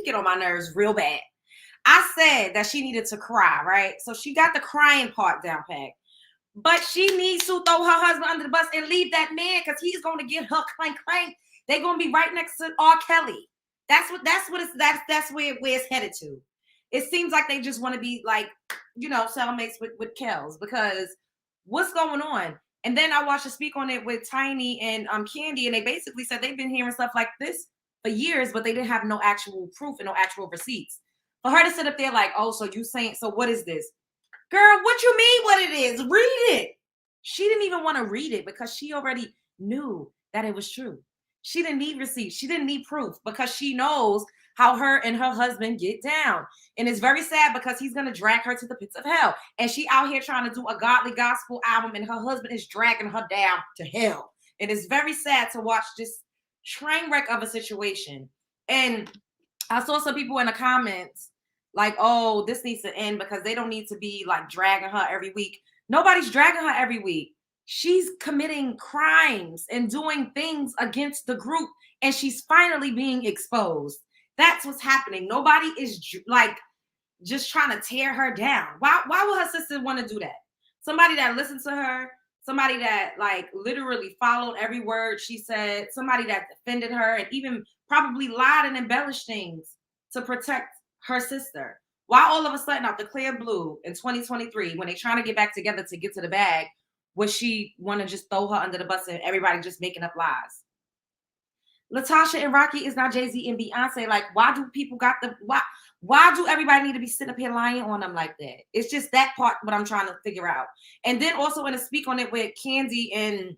get on my nerves real bad. I said that she needed to cry, right? So she got the crying part down pat. But she needs to throw her husband under the bus and leave that man because he's going to get her clank clank. They're going to be right next to R. Kelly. That's where it's headed to. It seems like they just want to be like, cellmates with Kells, because what's going on? And then I watched her speak on it with Tiny and Candy, and they basically said they've been hearing stuff like this for years, but they didn't have no actual proof and no actual receipts. For her to sit up there like, oh, so you saying, so what is this? Girl, what you mean what it is? Read it. She didn't even want to read it because she already knew that it was true. She didn't need receipts. She didn't need proof because she knows how her and her husband get down. And it's very sad because he's going to drag her to the pits of hell. And she out here trying to do a godly gospel album and her husband is dragging her down to hell. And it's very sad to watch this train wreck of a situation. And I saw some people in the comments like, oh, this needs to end because they don't need to be like dragging her every week. Nobody's dragging her every week. She's committing crimes and doing things against the group, and she's finally being exposed. That's what's happening. Nobody is like just trying to tear her down. Why would her sister want to do that? Somebody that listened to her, somebody that like literally followed every word she said, somebody that defended her and even probably lied and embellished things to protect her sister. Why all of a sudden out the clear blue in 2023, when they're trying to get back together to get to the bag, would she want to just throw her under the bus and everybody just making up lies? Latasha and Rocky is not Jay-Z and Beyonce. Like, why do people got the why do everybody need to be sitting up here lying on them like that? It's just that part what I'm trying to figure out. And then also when I speak on it with Candy and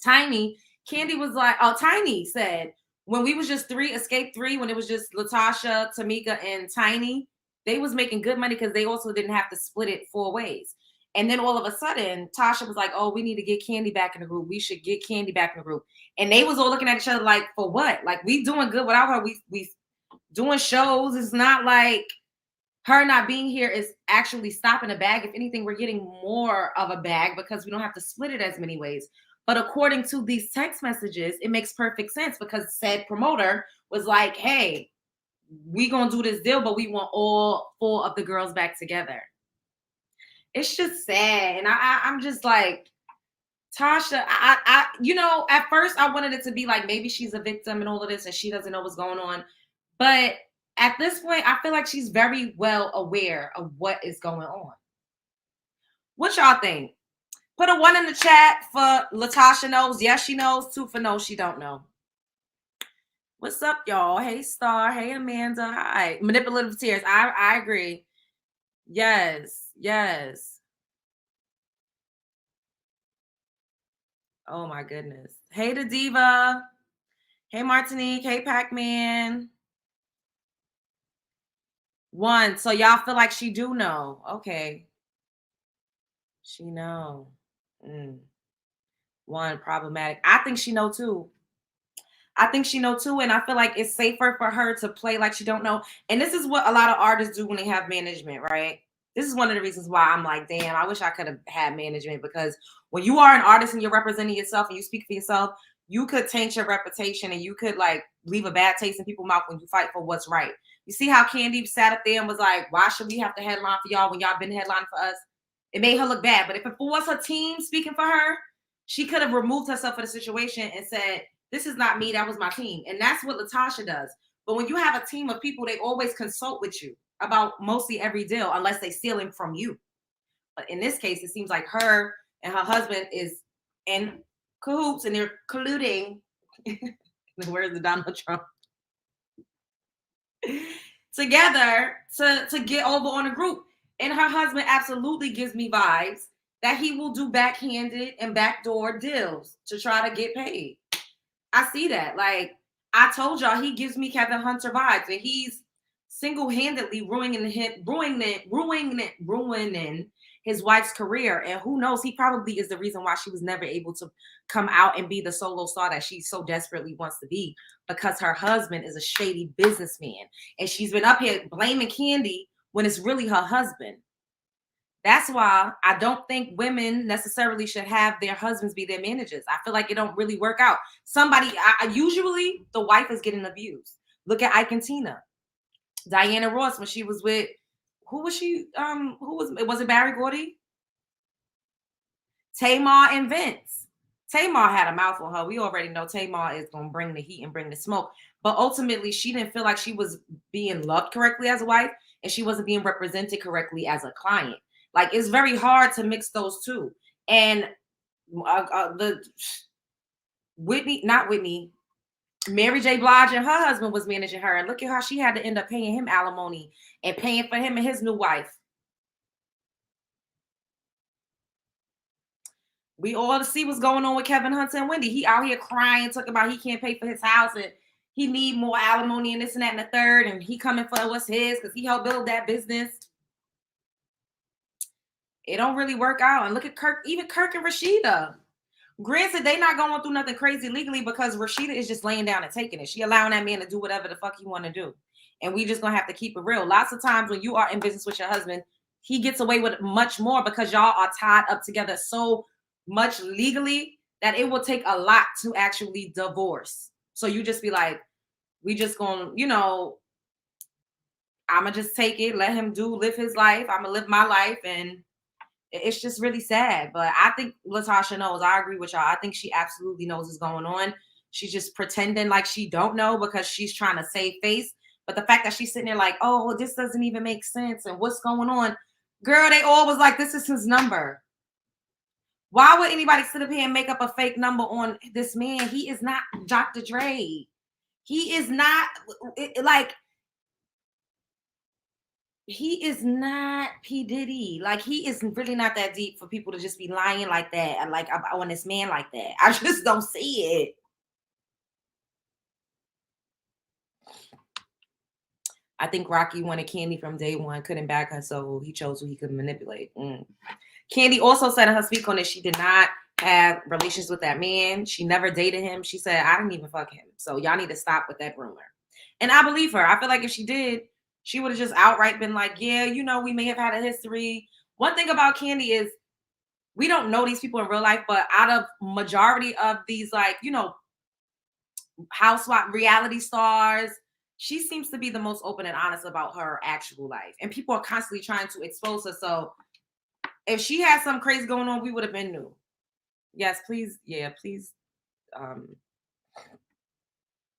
Tiny, Candy was like, oh, Tiny said, when we was just Escape 3, when it was just Latasha, Tamika, and Tiny, they was making good money because they also didn't have to split it 4 ways. And then all of a sudden, Tasha was like, oh, we need to get Candy back in the group. We should get Candy back in the group. And they was all looking at each other like, for what? Like, we doing good without her. We doing shows. It's not like her not being here is actually stopping a bag. If anything, we're getting more of a bag because we don't have to split it as many ways. But according to these text messages, it makes perfect sense because said promoter was like, hey, we going to do this deal, but we want all 4 of the girls back together. It's just sad. And I'm just like, Tasha, I at first I wanted it to be like maybe she's a victim and all of this and she doesn't know what's going on. But at this point, I feel like she's very well aware of what is going on. What y'all think? Put a 1 in the chat for Latasha knows. Yes, she knows. 2 for no, she don't know. What's up, y'all? Hey, Star. Hey, Amanda. Hi. Manipulative tears. I agree. Yes. Oh, my goodness. Hey, the Diva. Hey, Martinique. Hey, Pac-Man. 1. So y'all feel like she do know. Okay. She know. 1, problematic. I think she know too. And I feel like it's safer for her to play like she don't know. And this is what a lot of artists do when they have management, right? This is one of the reasons why I'm like, damn, I wish I could have had management, because when you are an artist and you're representing yourself and you speak for yourself, you could taint your reputation and you could like leave a bad taste in people's mouth when you fight for what's right. You see how Candy sat up there and was like, why should we have to headline for y'all when y'all been headlining for us? It made her look bad. But if it was her team speaking for her, she could have removed herself from the situation and said, this is not me, that was my team. And that's what Latasha does. But when you have a team of people, they always consult with you about mostly every deal, unless they stealing from you. But in this case, it seems like her and her husband is in cahoots and they're colluding. Where's the Donald Trump? Together to get over on a group. And her husband absolutely gives me vibes that he will do backhanded and backdoor deals to try to get paid. I see that. Like I told y'all, he gives me Kevin Hunter vibes, and he's single-handedly ruining his wife's career. And who knows, he probably is the reason why she was never able to come out and be the solo star that she so desperately wants to be, because her husband is a shady businessman. And she's been up here blaming Candy when it's really her husband. That's why I don't think women necessarily should have their husbands be their managers. I feel like it don't really work out. Usually the wife is getting abused. Look at Ike and Tina. Diana Ross when she was with, who was she? Was it Barry Gordy? Tamar and Vince. Tamar had a mouth on her. We already know Tamar is going to bring the heat and bring the smoke. But ultimately, she didn't feel like she was being loved correctly as a wife, and she wasn't being represented correctly as a client. Like, it's very hard to mix those two. And the Mary J. Blige and her husband was managing her. And look at how she had to end up paying him alimony and paying for him and his new wife. We all to see what's going on with Kevin Hunter and Wendy. He out here crying, talking about he can't pay for his house and he need more alimony and this and that and the third. And he coming for what's his because he helped build that business. It don't really work out. And look at Kirk, even Kirk and Rashida. Granted, they not going through nothing crazy legally because Rashida is just laying down and taking it. She allowing that man to do whatever the fuck he want to do. And we just gonna have to keep it real. Lots of times when you are in business with your husband, he gets away with much more because y'all are tied up together so much legally that it will take a lot to actually divorce. So you just be like, we just gonna, I'ma just take it, let him live his life. I'ma live my life. And it's just really sad. But I think Latasha knows. I agree with y'all. I think she absolutely knows what's going on. She's just pretending like she don't know because she's trying to save face. But the fact that she's sitting there like, oh, this doesn't even make sense. And what's going on? Girl, they all was like, this is his number. Why would anybody sit up here and make up a fake number on this man? He is not Dr. Dre. He is not he is not P. Diddy. Like, he is really not that deep for people to just be lying like that and like on this man like that. I just don't see it. I think Rocky wanted Candy from day one, couldn't back her, so he chose who he could manipulate. Candy also said in her speak on it, she did not have relations with that man. She never dated him. She said, I didn't even fuck him. So y'all need to stop with that rumor. And I believe her. I feel like if she did, she would have just outright been like, yeah, we may have had a history. One thing about Candy is we don't know these people in real life, but out of majority of these, like, housewife reality stars, she seems to be the most open and honest about her actual life. And people are constantly trying to expose her. So if she had something crazy going on, we would have been new. Yes, please. Yeah, please.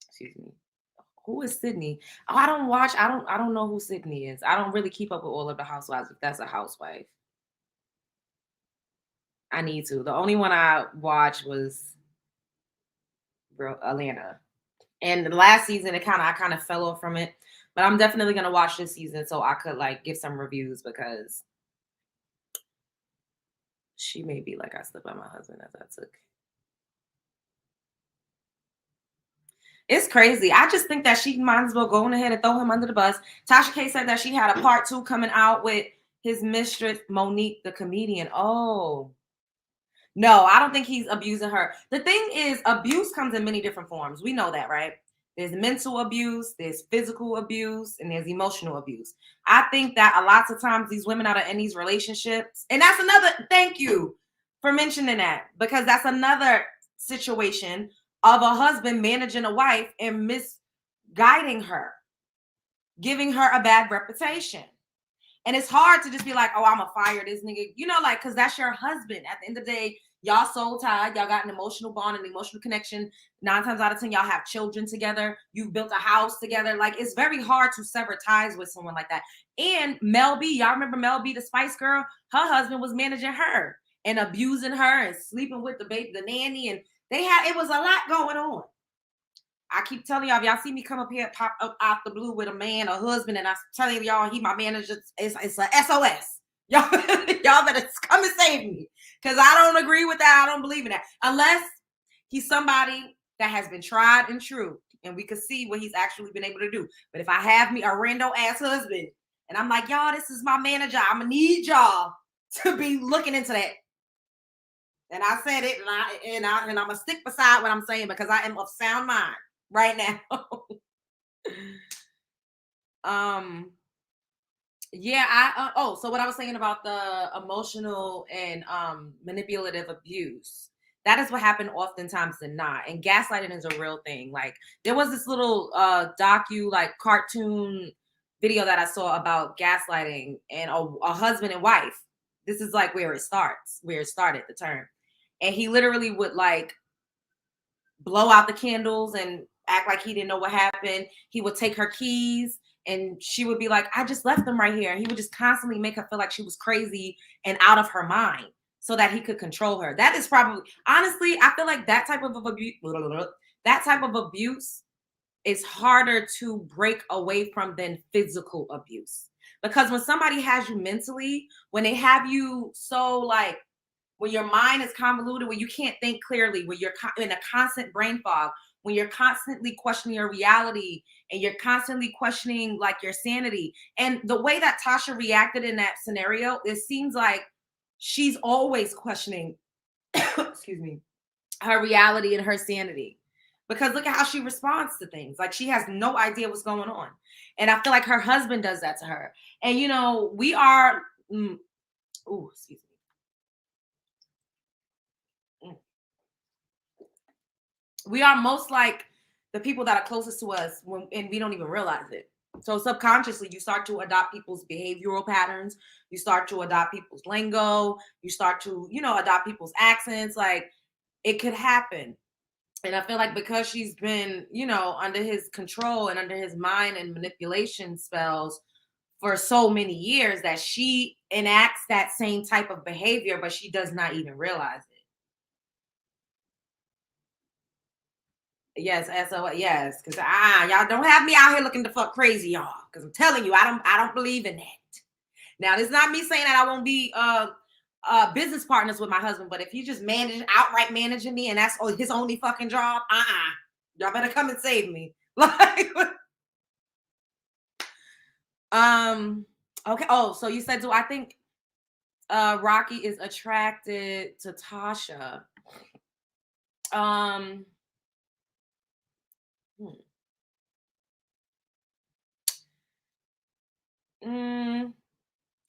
Excuse me. Who is Sydney? Oh, I don't know who Sydney is. I don't really keep up with all of the housewives if that's a housewife. I need to. The only one I watched was Atlanta. And the last season, I kind of fell off from it. But I'm definitely gonna watch this season so I could like give some reviews because she may be like I slept by my husband as I took. It's crazy. I just think that she might as well go on ahead and throw him under the bus. Tasha K said that she had a part 2 coming out with his mistress, Monique, the comedian. Oh. No, I don't think he's abusing her. The thing is, abuse comes in many different forms. We know that, right? There's mental abuse, there's physical abuse, and there's emotional abuse. I think that a lot of times these women that are in these relationships, and that's another, thank you for mentioning that, because that's another situation of a husband managing a wife and misguiding her, giving her a bad reputation. And it's hard to just be like, oh, I'm going to fire this nigga, because that's your husband. At the end of the day, y'all soul tied. Y'all got an emotional bond, an emotional connection. 9 times out of 10, y'all have children together. You built a house together. Like, it's very hard to sever ties with someone like that. And Mel B, y'all remember Mel B, the Spice Girl? Her husband was managing her and abusing her and sleeping with the baby, the nanny. And it was a lot going on. I keep telling y'all, if y'all see me come up here, pop up out the blue with a man, a husband, and I'm telling y'all, he my manager, it's a SOS. Y'all better come and save me. Because I don't agree with that. I don't believe in that. Unless he's somebody that has been tried and true, and we can see what he's actually been able to do. But if I have me a rando ass husband, and I'm like, y'all, this is my manager, I'm going to need y'all to be looking into that. And I said it, and I'm going to stick beside what I'm saying because I am of sound mind right now. So what I was saying about the emotional and manipulative abuse, that is what happened oftentimes than not. And gaslighting is a real thing. Like, there was this little cartoon video that I saw about gaslighting and a husband and wife. This is like where it started, the term. And he literally would like blow out the candles and act like he didn't know what happened. He would take her keys and she would be like, I just left them right here. And he would just constantly make her feel like she was crazy and out of her mind so that he could control her. That is probably, honestly, I feel like that type of abuse is harder to break away from than physical abuse. Because when somebody has you mentally, when they have you so like, when your mind is convoluted, when you can't think clearly, when you're in a constant brain fog, when you're constantly questioning your reality and you're constantly questioning like your sanity. And the way that Tasha reacted in that scenario, it seems like she's always questioning, excuse me, her reality and her sanity. Because look at how she responds to things. Like she has no idea what's going on. And I feel like her husband does that to her. And you know, we are, excuse me. We are most like the people that are closest to us and we don't even realize it. So subconsciously, you start to adopt people's behavioral patterns. You start to adopt people's lingo. You start to, adopt people's accents. Like it could happen. And I feel like because she's been, under his control and under his mind and manipulation spells for so many years that she enacts that same type of behavior, but she does not even realize it. Yes, SOS. Yes, because y'all don't have me out here looking to fuck crazy, y'all. Because I'm telling you, I don't believe in that. Now, this is not me saying that I won't be business partners with my husband, but if he just outright managing me, and that's his only fucking job, y'all better come and save me. Like, okay. Oh, so you said, do I think Rocky is attracted to Tasha?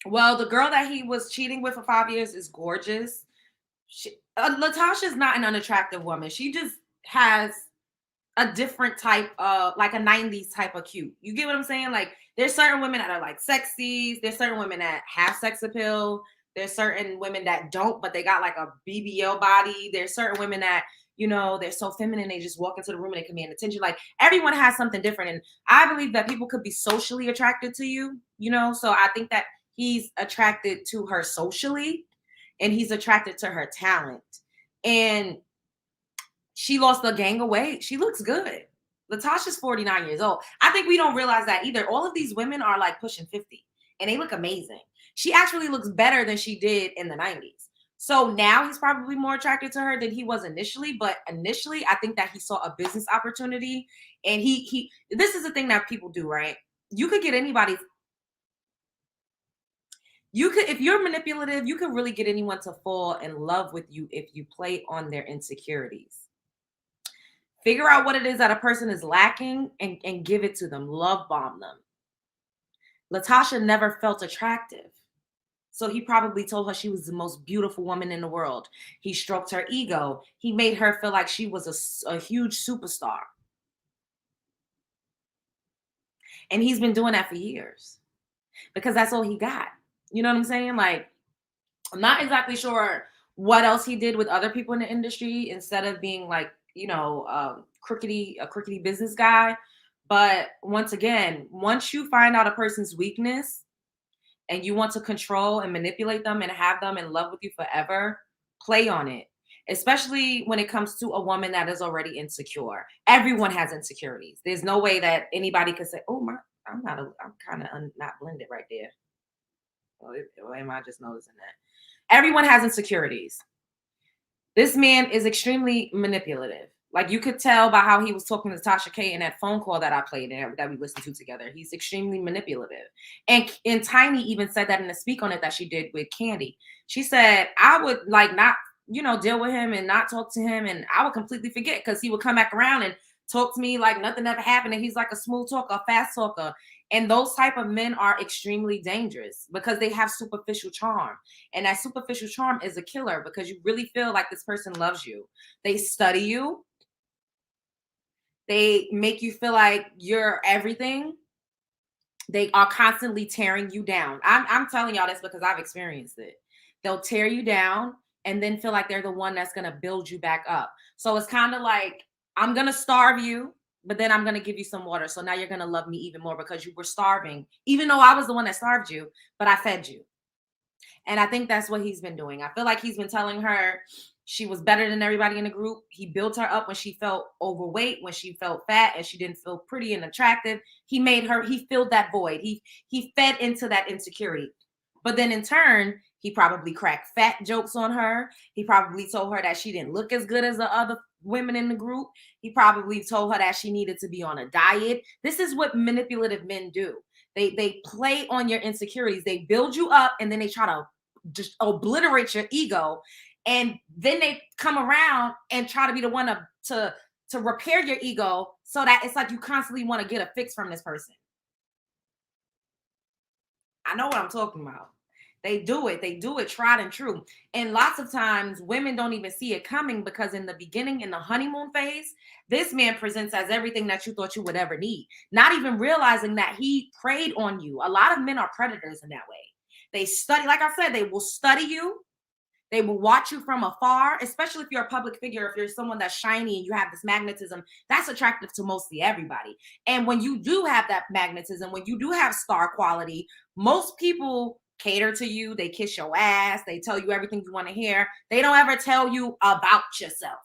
Well, the girl that he was cheating with for 5 years is gorgeous. Latasha is not an unattractive woman. She just has a different type of, like a 90s type of cute. You get what I'm saying? Like there's certain women that are like sexy. There's certain women that have sex appeal. There's certain women that don't, but they got like a BBL body. There's certain women that, they're so feminine. They just walk into the room and they command attention. Like everyone has something different. And I believe that people could be socially attracted to you, so I think that he's attracted to her socially and he's attracted to her talent. And she lost a gang of weight. She looks good. Latasha's 49 years old. I think we don't realize that either. All of these women are like pushing 50 and they look amazing. She actually looks better than she did in the 90s. So now he's probably more attracted to her than he was initially. But initially, I think that he saw a business opportunity. And this is the thing that people do, right? You could get anybody. If you're manipulative, you can really get anyone to fall in love with you if you play on their insecurities. Figure out what it is that a person is lacking and give it to them. Love bomb them. Latasha never felt attractive. So he probably told her she was the most beautiful woman in the world. He stroked her ego. He made her feel like she was a huge superstar. And he's been doing that for years because that's all he got. You know what I'm saying? Like, I'm not exactly sure what else he did with other people in the industry instead of being like, a crookedy business guy. But once again, once you find out a person's weakness and you want to control and manipulate them and have them in love with you forever, play on it. Especially when it comes to a woman that is already insecure. Everyone has insecurities. There's no way that anybody could say, "Oh my, I'm kind of not blended right there." Or am I just noticing that? Everyone has insecurities. This man is extremely manipulative. Like you could tell by how he was talking to Tasha K in that phone call that I played and that we listened to together. He's extremely manipulative. And Tiny even said that in the speak on it that she did with Candy. She said, I would like not, deal with him and not talk to him. And I would completely forget because he would come back around and talk to me like nothing ever happened. And he's like a smooth talker, a fast talker. And those type of men are extremely dangerous because they have superficial charm. And that superficial charm is a killer because you really feel like this person loves you. They study you. They make you feel like you're everything. They are constantly tearing you down. I'm telling y'all this because I've experienced it. They'll tear you down and then feel like they're the one that's going to build you back up. So it's kind of like, I'm going to starve you, but then I'm going to give you some water. So now you're going to love me even more because you were starving, even though I was the one that starved you, but I fed you. And I think that's what he's been doing. I feel like he's been telling her she was better than everybody in the group. He built her up when she felt overweight, when she felt fat and she didn't feel pretty and attractive. He filled that void. He fed into that insecurity. But then in turn, he probably cracked fat jokes on her. He probably told her that she didn't look as good as the other women in the group. He probably told her that she needed to be on a diet. This is what manipulative men do. They play on your insecurities. They build you up and then they try to just obliterate your ego, and then they come around and try to be the one to repair your ego, so that it's like you constantly want to get a fix from this person. I know what I'm talking about. They do it tried and true. And lots of times women don't even see it coming, because in the beginning, in the honeymoon phase, this man presents as everything that you thought you would ever need, not even realizing that he preyed on you. A lot of men are predators in that way. They study, like I said, they will study you. They will watch you from afar, especially if you're a public figure. If you're someone that's shiny and you have this magnetism, that's attractive to mostly everybody. And when you do have that magnetism, when you do have star quality, most people cater to you. They kiss your ass. They tell you everything you want to hear. They don't ever tell you about yourself.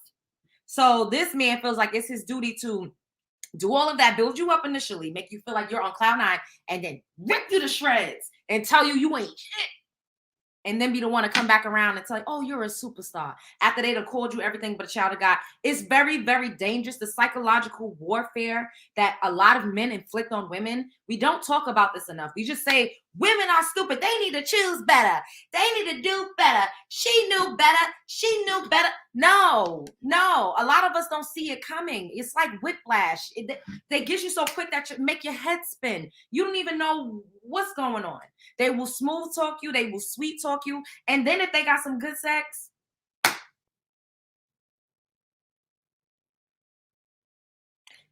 So this man feels like it's his duty to do all of that, build you up initially, make you feel like you're on cloud nine, and then rip you to shreds and tell you ain't shit. And then be the one to come back around and tell you, oh, you're a superstar, after they'd have called you everything but a child of God. It's very, very dangerous. The psychological warfare that a lot of men inflict on women. We don't talk about this enough. We just say women are stupid. They need to choose better. They need to do better. She knew better. She knew better. No. A lot of us don't see it coming. It's like whiplash. They get you so quick that you make your head spin. You don't even know what's going on. They will smooth talk you. They will sweet talk you. And then if they got some good sex,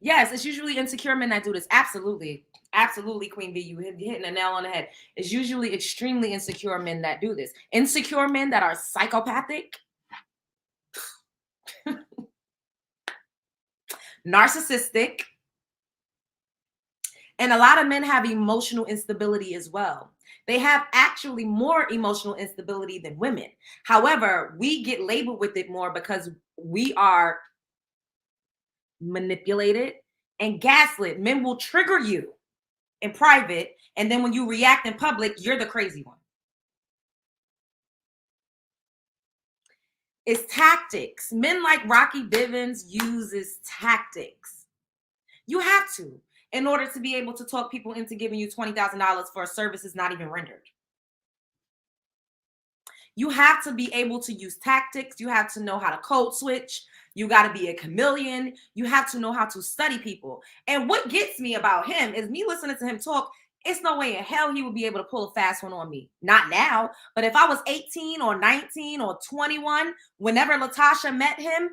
yes, it's usually insecure men that do this. Absolutely. Absolutely, Queen B. You hitting a nail on the head. It's usually extremely insecure men that do this. Insecure men that are psychopathic, narcissistic, and a lot of men have emotional instability as well. They have actually more emotional instability than women. However, we get labeled with it more because we are manipulated and gaslit. Men will trigger you in private, and then when you react in public, you're the crazy one. It's tactics. Men like Rocky Bivens uses tactics. You have to, in order to be able to talk people into giving you $20,000 for a service is not even rendered. You have to be able to use tactics. You have to know how to code switch. You got to be a chameleon. You have to know how to study people. And what gets me about him is me listening to him talk. It's no way in hell he would be able to pull a fast one on me. Not now. But if I was 18 or 19 or 21, whenever Latasha met him,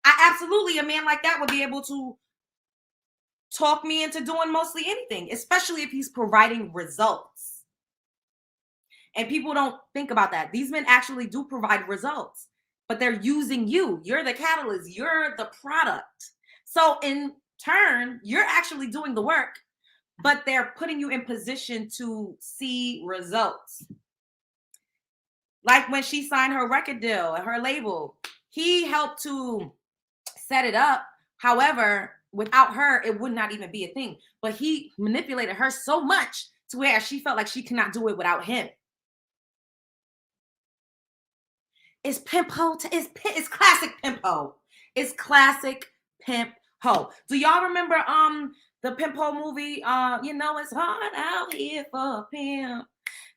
absolutely, a man like that would be able to talk me into doing mostly anything, especially if he's providing results. And people don't think about that. These men actually do provide results, but they're using you. You're the catalyst. You're the product. So in turn, you're actually doing the work, but they're putting you in position to see results. Like when she signed her record deal at her label, he helped to set it up. However, without her, it would not even be a thing. But he manipulated her so much to where she felt like she cannot do it without him. It's pimp ho. It's classic pimp ho. It's classic pimp ho. Do y'all remember the Pimp Ho movie? You know it's hard out here for a pimp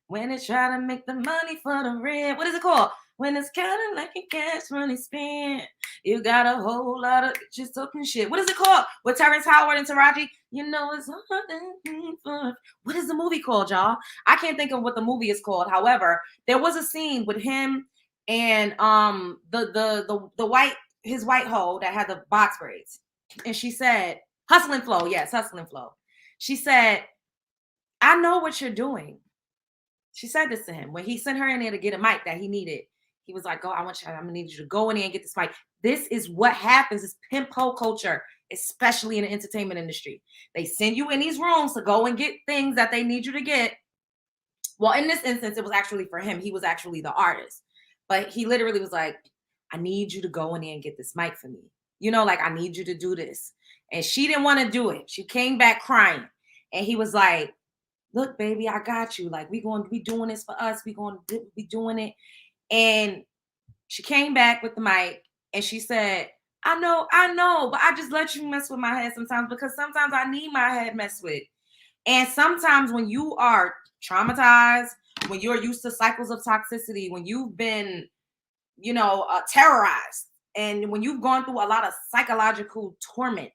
when it's trying to make the money for the rent. What is it called? When it's kind of like a cash money spent. You got a whole lot of just talking shit. What is it called? With Terrence Howard and Taraji? You know it's hard. What is the movie called, y'all? I can't think of what the movie is called. However, there was a scene with him and the white, his white hoe that had the box braids, and she said Hustle and Flow. Yes, Hustle and Flow. She said, I know what you're doing. She said this to him when he sent her in there to get a mic that he needed. He was like, "Go, I'm gonna need you to go in there and get this mic." This is what happens. It's pimp hoe culture, especially in the entertainment industry. They send you in these rooms to go and get things that they need you to get. Well, in this instance, it was actually for him. He was actually the artist, but he literally was like, "I need you to go in there and get this mic for me. Like I need you to do this." And she didn't want to do it. She came back crying, and he was like, "Look, baby, I got you. Like, we going to be doing this for us. We going to be doing it." And she came back with the mic and she said, I know, but I just let you mess with my head sometimes because sometimes I need my head messed with. And sometimes when you are traumatized, when you're used to cycles of toxicity, when you've been, terrorized, and when you've gone through a lot of psychological torment,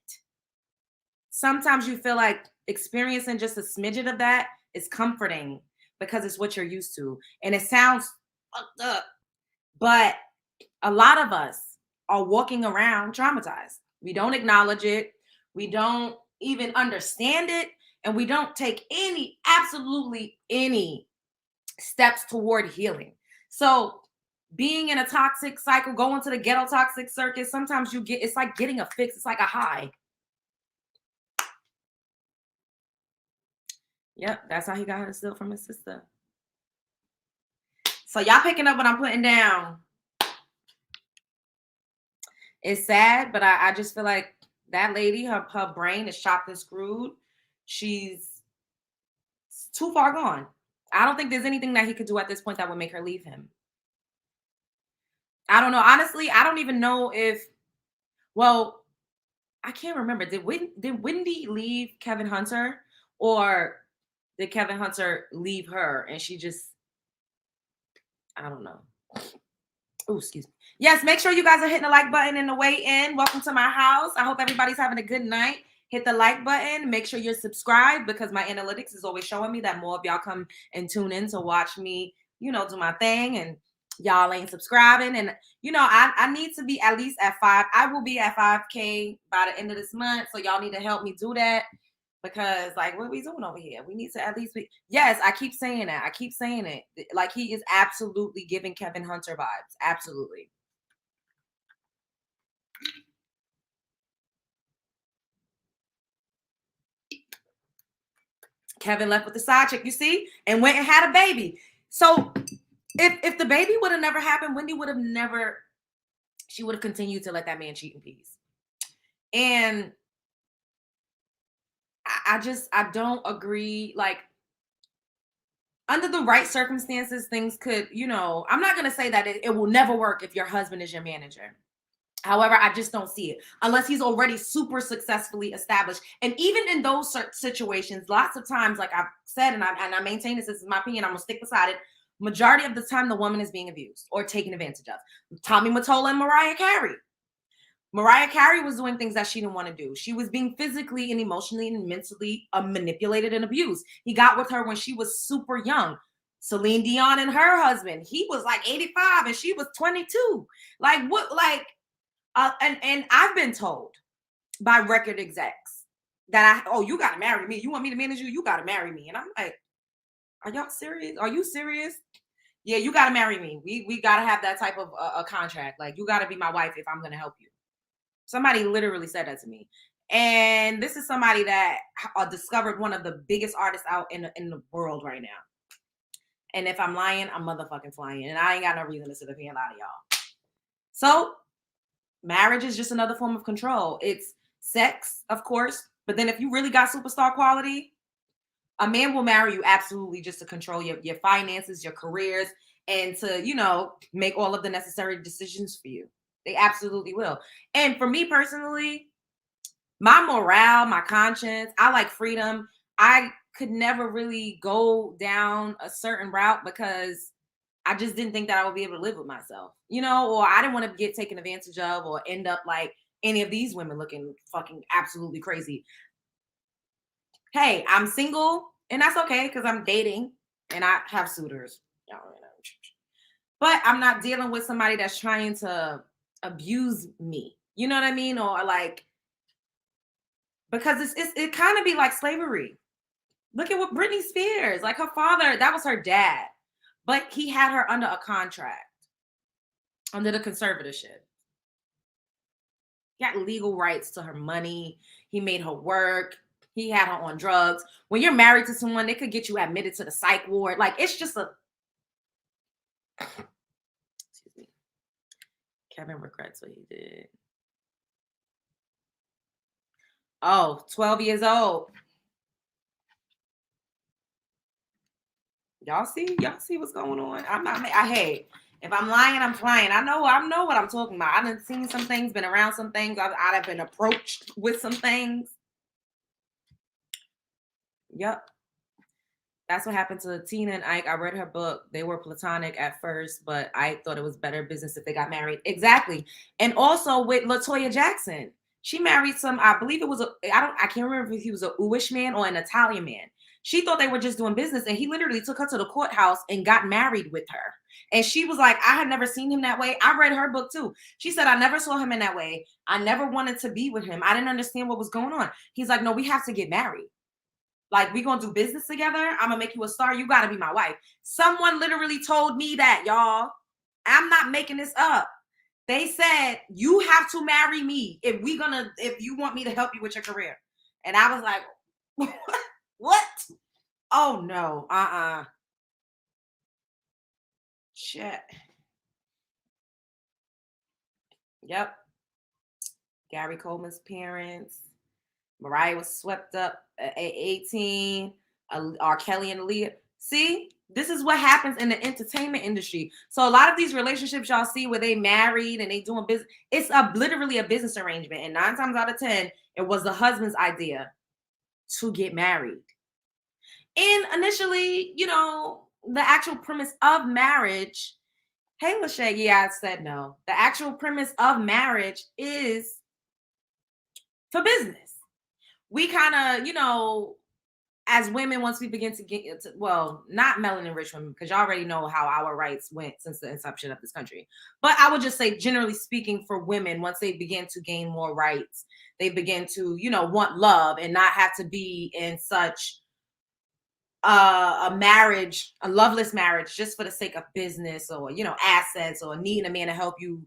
sometimes you feel like experiencing just a smidget of that is comforting because it's what you're used to. And it sounds fucked up, but a lot of us are walking around traumatized. We don't acknowledge it. We don't even understand it. And we don't take absolutely any steps toward healing. So being in a toxic cycle, going to the ghetto toxic circuit, sometimes it's like getting a fix. It's like a high. Yep, that's how he got her still from his sister. So y'all picking up what I'm putting down. It's sad, but I just feel like that lady, her brain is chopped and screwed. She's too far gone. I don't think there's anything that he could do at this point that would make her leave him. I don't know. Honestly, I don't even know if, well, I can't remember. Did Wendy leave Kevin Hunter, or did Kevin Hunter leave her and she just, I don't know. Oh, excuse me. Yes, make sure you guys are hitting the like button in the way in. Welcome to my house. I hope everybody's having a good night. Hit the like button. Make sure you're subscribed because my analytics is always showing me that more of y'all come and tune in to watch me, do my thing. And y'all ain't subscribing. And, I need to be at least at 5. I will be at 5K by the end of this month. So y'all need to help me do that. Because, like, what are we doing over here? We need to at least be. Yes, I keep saying that. I keep saying it. Like, he is absolutely giving Kevin Hunter vibes. Absolutely. Kevin left with the side chick, you see, and went and had a baby. So if the baby would have never happened, Wendy would have never. She would have continued to let that man cheat in peace. And I don't agree. Like, under the right circumstances, things could, I'm not going to say that it will never work if your husband is your manager. However, I just don't see it unless he's already super successfully established. And even in those situations, lots of times, like I've said, and I maintain this is my opinion, I'm going to stick beside it. Majority of the time, the woman is being abused or taken advantage of. Tommy Mottola and Mariah Carey. Mariah Carey was doing things that she didn't want to do. She was being physically and emotionally and mentally manipulated and abused. He got with her when she was super young. Celine Dion and her husband, he was like 85 and she was 22. Like what? Like, and I've been told by record execs that you gotta marry me. You want me to manage you? You gotta marry me. And I'm like, are y'all serious? Are you serious? Yeah, you gotta marry me. We gotta have that type of a contract. Like, you gotta be my wife if I'm gonna help you. Somebody literally said that to me. And this is somebody that discovered one of the biggest artists out in the world right now. And if I'm lying, I'm motherfucking flying. And I ain't got no reason to sit up here and lie to y'all. So marriage is just another form of control. It's sex, of course. But then if you really got superstar quality, a man will marry you absolutely just to control your finances, your careers, and to, make all of the necessary decisions for you. They absolutely will. And for me personally, my morale, my conscience, I like freedom. I could never really go down a certain route because I just didn't think that I would be able to live with myself, or I didn't want to get taken advantage of or end up like any of these women looking fucking absolutely crazy. Hey, I'm single and that's okay because I'm dating and I have suitors. But I'm not dealing with somebody that's trying to abuse me. You know what I mean? Or like, because it kind of be like slavery. Look at what Britney Spears, like her father, that was her dad, but he had her under a contract, under the conservatorship. He had legal rights to her money. He made her work. He had her on drugs. When you're married to someone, they could get you admitted to the psych ward. Like, it's just a. Excuse me. Kevin regrets what he did. Oh, 12 years old. Y'all see what's going on? I'm not. Hey, if I'm lying, I'm flying. I know what I'm talking about. I've been seen some things, been around some things. I've been approached with some things. Yep. That's what happened to Tina and Ike. I read her book. They were platonic at first, but I thought it was better business if they got married. Exactly. And also with Latoya Jackson. She married some, I believe it was I can't remember if he was a Jewish man or an Italian man. She thought they were just doing business, and he literally took her to the courthouse and got married with her. And she was like, I had never seen him that way. I read her book too. She said, I never saw him in that way. I never wanted to be with him. I didn't understand what was going on. He's like, no, we have to get married. Like, we gonna do business together. I'm gonna make you a star. You gotta be my wife. Someone literally told me that, y'all. I'm not making this up. They said, you have to marry me if you want me to help you with your career. And I was like, what? Oh no, shit. Yep. Gary Coleman's parents. Mariah was swept up at 18. R. Kelly and Aaliyah. See, this is what happens in the entertainment industry. So a lot of these relationships y'all see where they married and they doing business, it's literally a business arrangement. And 9 times out of 10, it was the husband's idea to get married. And initially, the actual premise of marriage, hey, Lachey, yeah, I said no. The actual premise of marriage is for business. We kind of, as women, once we begin to get into, well, not melanin rich women, because y'all already know how our rights went since the inception of this country. But I would just say, generally speaking, for women, once they begin to gain more rights, they begin to, want love and not have to be in such a marriage, a loveless marriage, just for the sake of business or, assets or needing a man to help you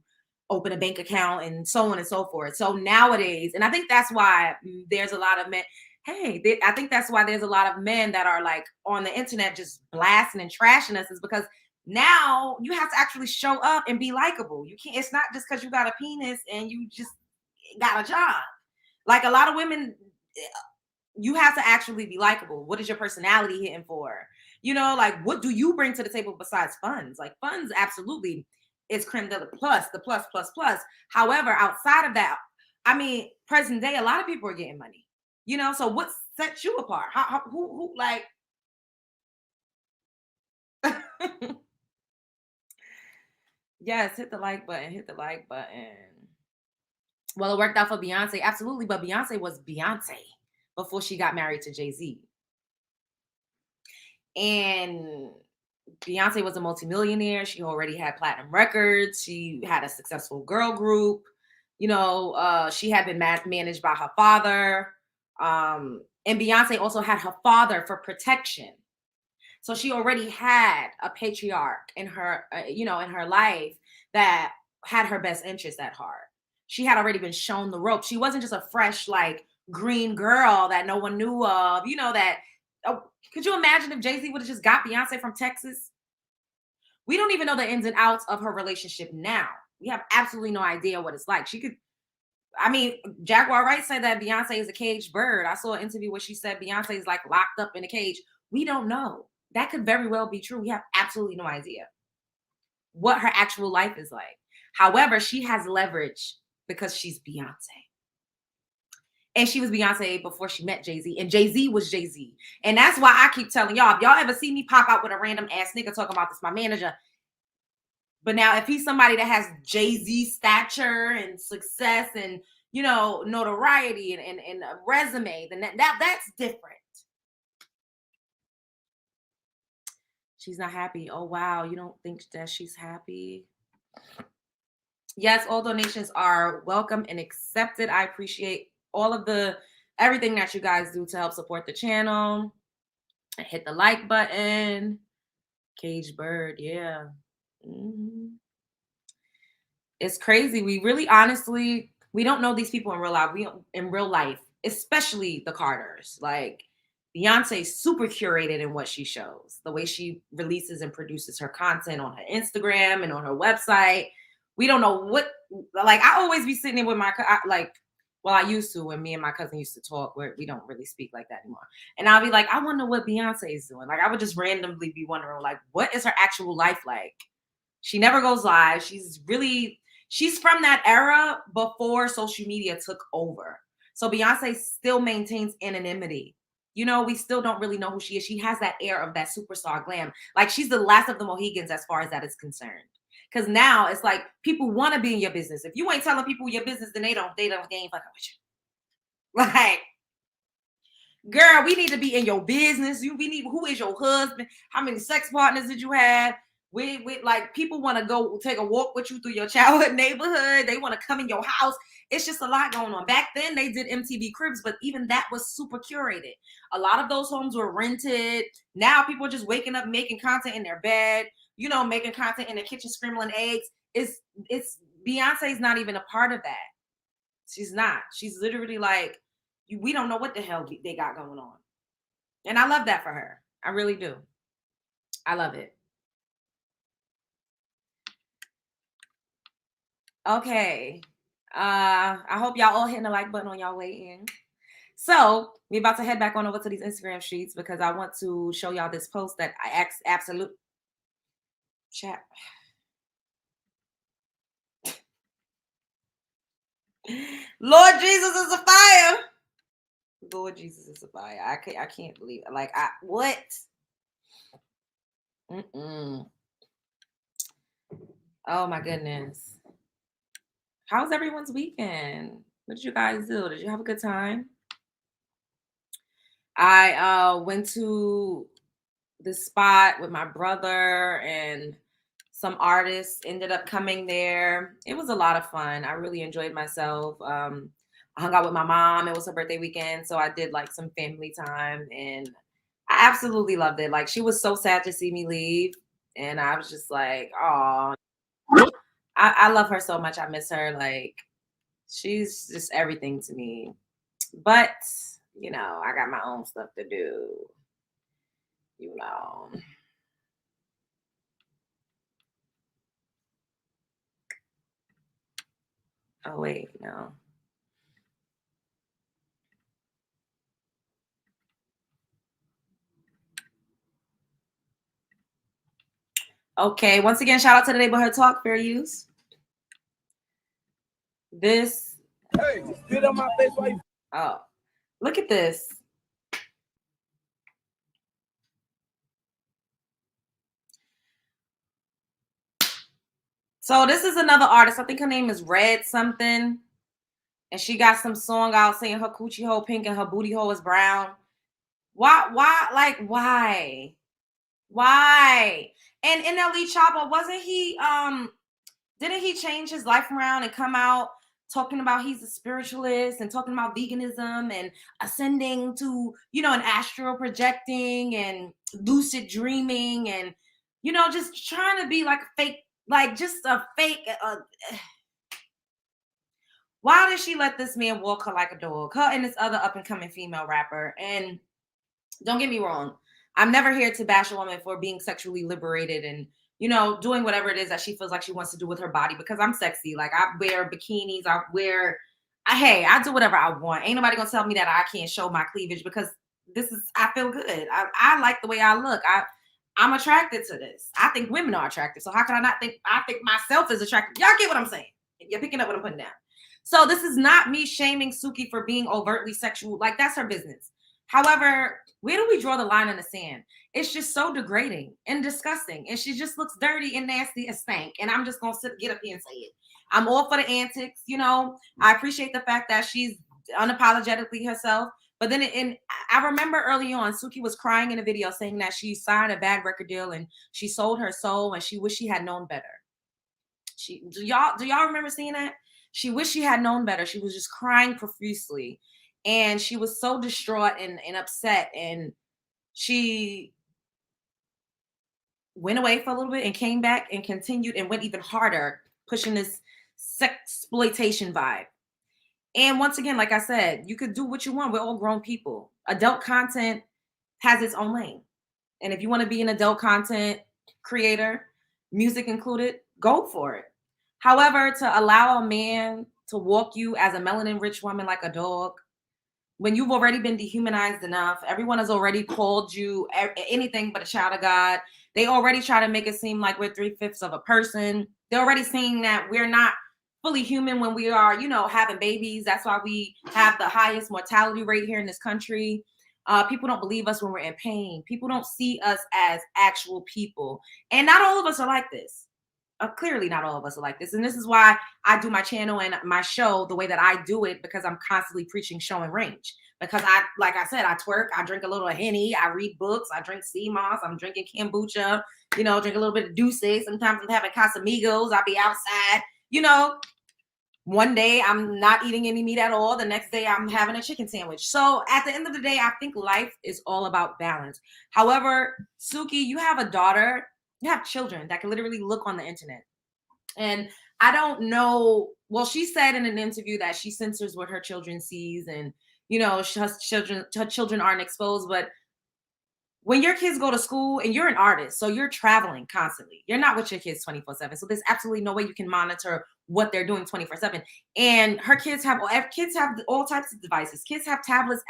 open a bank account and so on and so forth. So nowadays, and I think that's why there's a lot of men. I think that's why there's a lot of men that are like on the internet just blasting and trashing us, is because now you have to actually show up and be likable. You can't, it's not just because you got a penis and you just got a job. Like, a lot of women, you have to actually be likable. What is your personality hitting for? Like, what do you bring to the table besides funds? Like, funds absolutely is creme de la plus, the plus, plus, plus. However, outside of that, I mean, present day, a lot of people are getting money. So what sets you apart? Who like? Yes, hit the like button. Hit the like button. Well, it worked out for Beyonce, absolutely, but Beyonce was Beyonce before she got married to Jay-Z. And Beyonce was a multimillionaire. She already had platinum records. She had a successful girl group. She had been managed by her father. And Beyonce also had her father for protection. So she already had a patriarch in her, in her life that had her best interest at heart. She had already been shown the ropes. She wasn't just a fresh, like, green girl that no one knew of. Could you imagine if Jay-Z would have just got Beyonce from Texas? We don't even know the ins and outs of her relationship now. We have absolutely no idea what it's like. Jaguar Wright said that Beyonce is a caged bird. I saw an interview where she said Beyonce is like locked up in a cage. We don't know. That could very well be true. We have absolutely no idea what her actual life is like. However, she has leverage because she's Beyonce. And she was Beyonce before she met Jay-Z. And Jay-Z was Jay-Z. And that's why I keep telling y'all, if y'all ever see me pop out with a random ass nigga talking about this, my manager. But now, if he's somebody that has Jay-Z stature and success and, notoriety and a resume, then that's different. She's not happy. Oh, wow. You don't think that she's happy? Yes, all donations are welcome and accepted. I appreciate all of everything that you guys do to help support the channel. Hit the like button. Cage Bird, yeah. Mhm. It's crazy. We really honestly, we don't know these people in real life. We in real life, especially the Carters. Like Beyonce's super curated in what she shows. The way she releases and produces her content on her Instagram and on her website. We don't know what, like I always be sitting there with my like, well, I used to when me and my cousin used to talk, where we don't really speak like that anymore. And I'll be like, I wonder what Beyonce is doing. Like I would just randomly be wondering, like, what is her actual life like? She never goes live. She's from that era before social media took over. So Beyonce still maintains anonymity. You know, we still don't really know who she is. She has that air of that superstar glam. Like she's the last of the Mohegans as far as that is concerned. Because now it's like people want to be in your business. If you ain't telling people your business, then they ain't fucking with you. Like, girl, we need to be in your business. We need, who is your husband? How many sex partners did you have? We like, people want to go take a walk with you through your childhood neighborhood. They want to come in your house. It's just a lot going on. Back then they did MTV Cribs, but even that was super curated. A lot of those homes were rented. Now people are just waking up, making content in their bed, you know, making content in the kitchen, scrambling eggs. It's Beyonce's not even a part of that. She's not. She's literally like, we don't know what the hell they got going on. And I love that for her. I really do. I love it. Okay. I hope y'all all hitting the like button on y'all way in. So we about to head back on over to these Instagram streets because I want to show y'all this post that I absolute chat. Lord Jesus is a fire. Lord Jesus is a fire. I can't believe it. Like what? Mm-mm. Oh my goodness. How's everyone's weekend? What did you guys do? Did you have a good time? I went to the spot with my brother and some artists ended up coming there. It was a lot of fun. I really enjoyed myself. I hung out with my mom. It was her birthday weekend, so I did like some family time and I absolutely loved it. Like she was so sad to see me leave and I was just like, oh, I love her so much. I miss her. Like she's just everything to me. But, you know, I got my own stuff to do. You know. Oh wait, no. Okay, once again, shout out to the neighborhood talk, fair use. This. Hey, spit on my face while you. Oh, look at this. So this is another artist. I think her name is Red something, and she got some song out saying her coochie hole pink and her booty hole is brown. Why? Why? Like why? Why? And NLE Choppa, wasn't he? Didn't he change his life around and come out talking about he's a spiritualist and talking about veganism and ascending to, you know, an astral projecting and lucid dreaming and, you know, just trying to be like a fake, like just a fake. Why did she let this man walk her like a dog? Her and this other up and coming female rapper. And don't get me wrong, I'm never here to bash a woman for being sexually liberated and, you know, doing whatever it is that she feels like she wants to do with her body because I'm sexy. Like I wear bikinis, hey, I do whatever I want. Ain't nobody gonna tell me that I can't show my cleavage because I feel good. I like the way I look. I'm attracted to this. I think women are attractive. So how can I not think? I think myself is attractive. Y'all get what I'm saying? You're picking up what I'm putting down. So this is not me shaming Suki for being overtly sexual. Like that's her business. However, where do we draw the line in the sand? It's just so degrading and disgusting. And she just looks dirty and nasty and stank. And I'm just going to get up here and say it. I'm all for the antics. You know, I appreciate the fact that she's unapologetically herself. But then I remember early on, Suki was crying in a video saying that she signed a bad record deal and she sold her soul and she wished she had known better. Do y'all remember seeing that? She wished she had known better. She was just crying profusely. And she was so distraught and upset. And She went away for a little bit and came back and continued and went even harder, pushing this sexploitation vibe. And once again, like I said, you could do what you want. We're all grown people. Adult content has its own lane. And if you want to be an adult content creator, music included, go for it. However, to allow a man to walk you as a melanin rich woman like a dog, when you've already been dehumanized enough, everyone has already called you anything but a child of God. They already try to make it seem like we're 3/5 of a person. They're already saying that we're not fully human when we are, having babies. That's why we have the highest mortality rate here in this country. People don't believe us when we're in pain. People don't see us as actual people. And not all of us are like this. Clearly not all of us are like this, and this is why I do my channel and my show the way that I do it, because I'm constantly preaching show and range. Because like I said, I twerk, I drink a little Henny, I read books, I drink sea moss, I'm drinking kombucha, drink a little bit of Douce. Sometimes I'm having Casamigos, I'll be outside, one day I'm not eating any meat at all, the next day I'm having a chicken sandwich. So at the end of the day, I think life is all about balance. However, Suki, you have a daughter, you have children that can literally look on the internet. And I don't know. Well, she said in an interview that she censors what her children sees, and her children aren't exposed. But when your kids go to school, and you're an artist, so you're traveling constantly. You're not with your kids 24/7. So there's absolutely no way you can monitor what they're doing 24/7. And her kids have all types of devices. Kids have tablets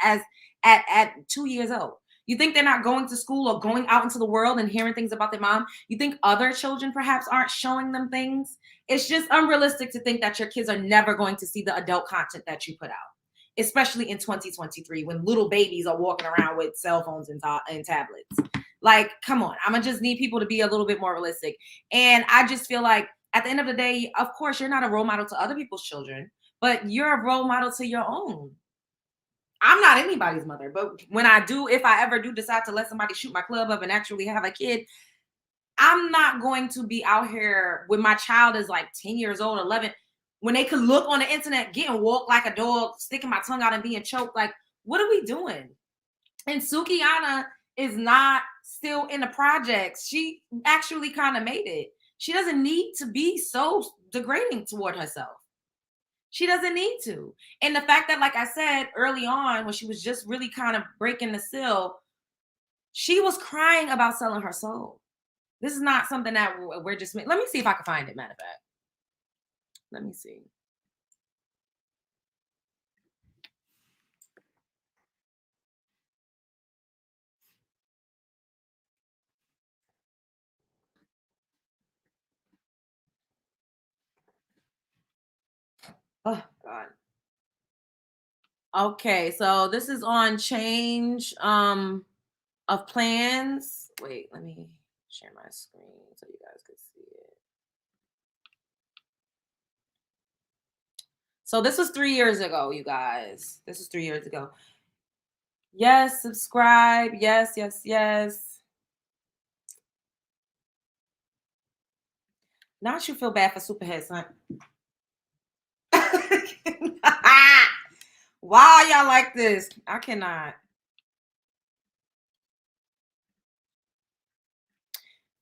at 2 years old. You think they're not going to school or going out into the world and hearing things about their mom? You think other children perhaps aren't showing them things? It's just unrealistic to think that your kids are never going to see the adult content that you put out, especially in 2023 when little babies are walking around with cell phones and tablets. Like, come on. I'm going to just need people to be a little bit more realistic. And I just feel like at the end of the day, of course, you're not a role model to other people's children, but you're a role model to your own. I'm not anybody's mother, but if I ever do decide to let somebody shoot my club up and actually have a kid, I'm not going to be out here when my child is like 10 years old, 11, when they could look on the internet, getting walked like a dog, sticking my tongue out and being choked. Like, what are we doing? And Sukiana is not still in the projects. She actually kind of made it. She doesn't need to be so degrading toward herself. She doesn't need to. And the fact that, like I said early on, when she was just really kind of breaking the seal, she was crying about selling her soul. This is not something that we're just. Let me see if I can find it. Matter of fact, let me see. Oh God. Okay, so this is on change of plans. Wait, let me share my screen so you guys can see it. So this was 3 years ago, you guys. This was 3 years ago. Yes, subscribe. Yes, yes, yes. Now you feel bad for Superhead, son. Why y'all like this? I cannot.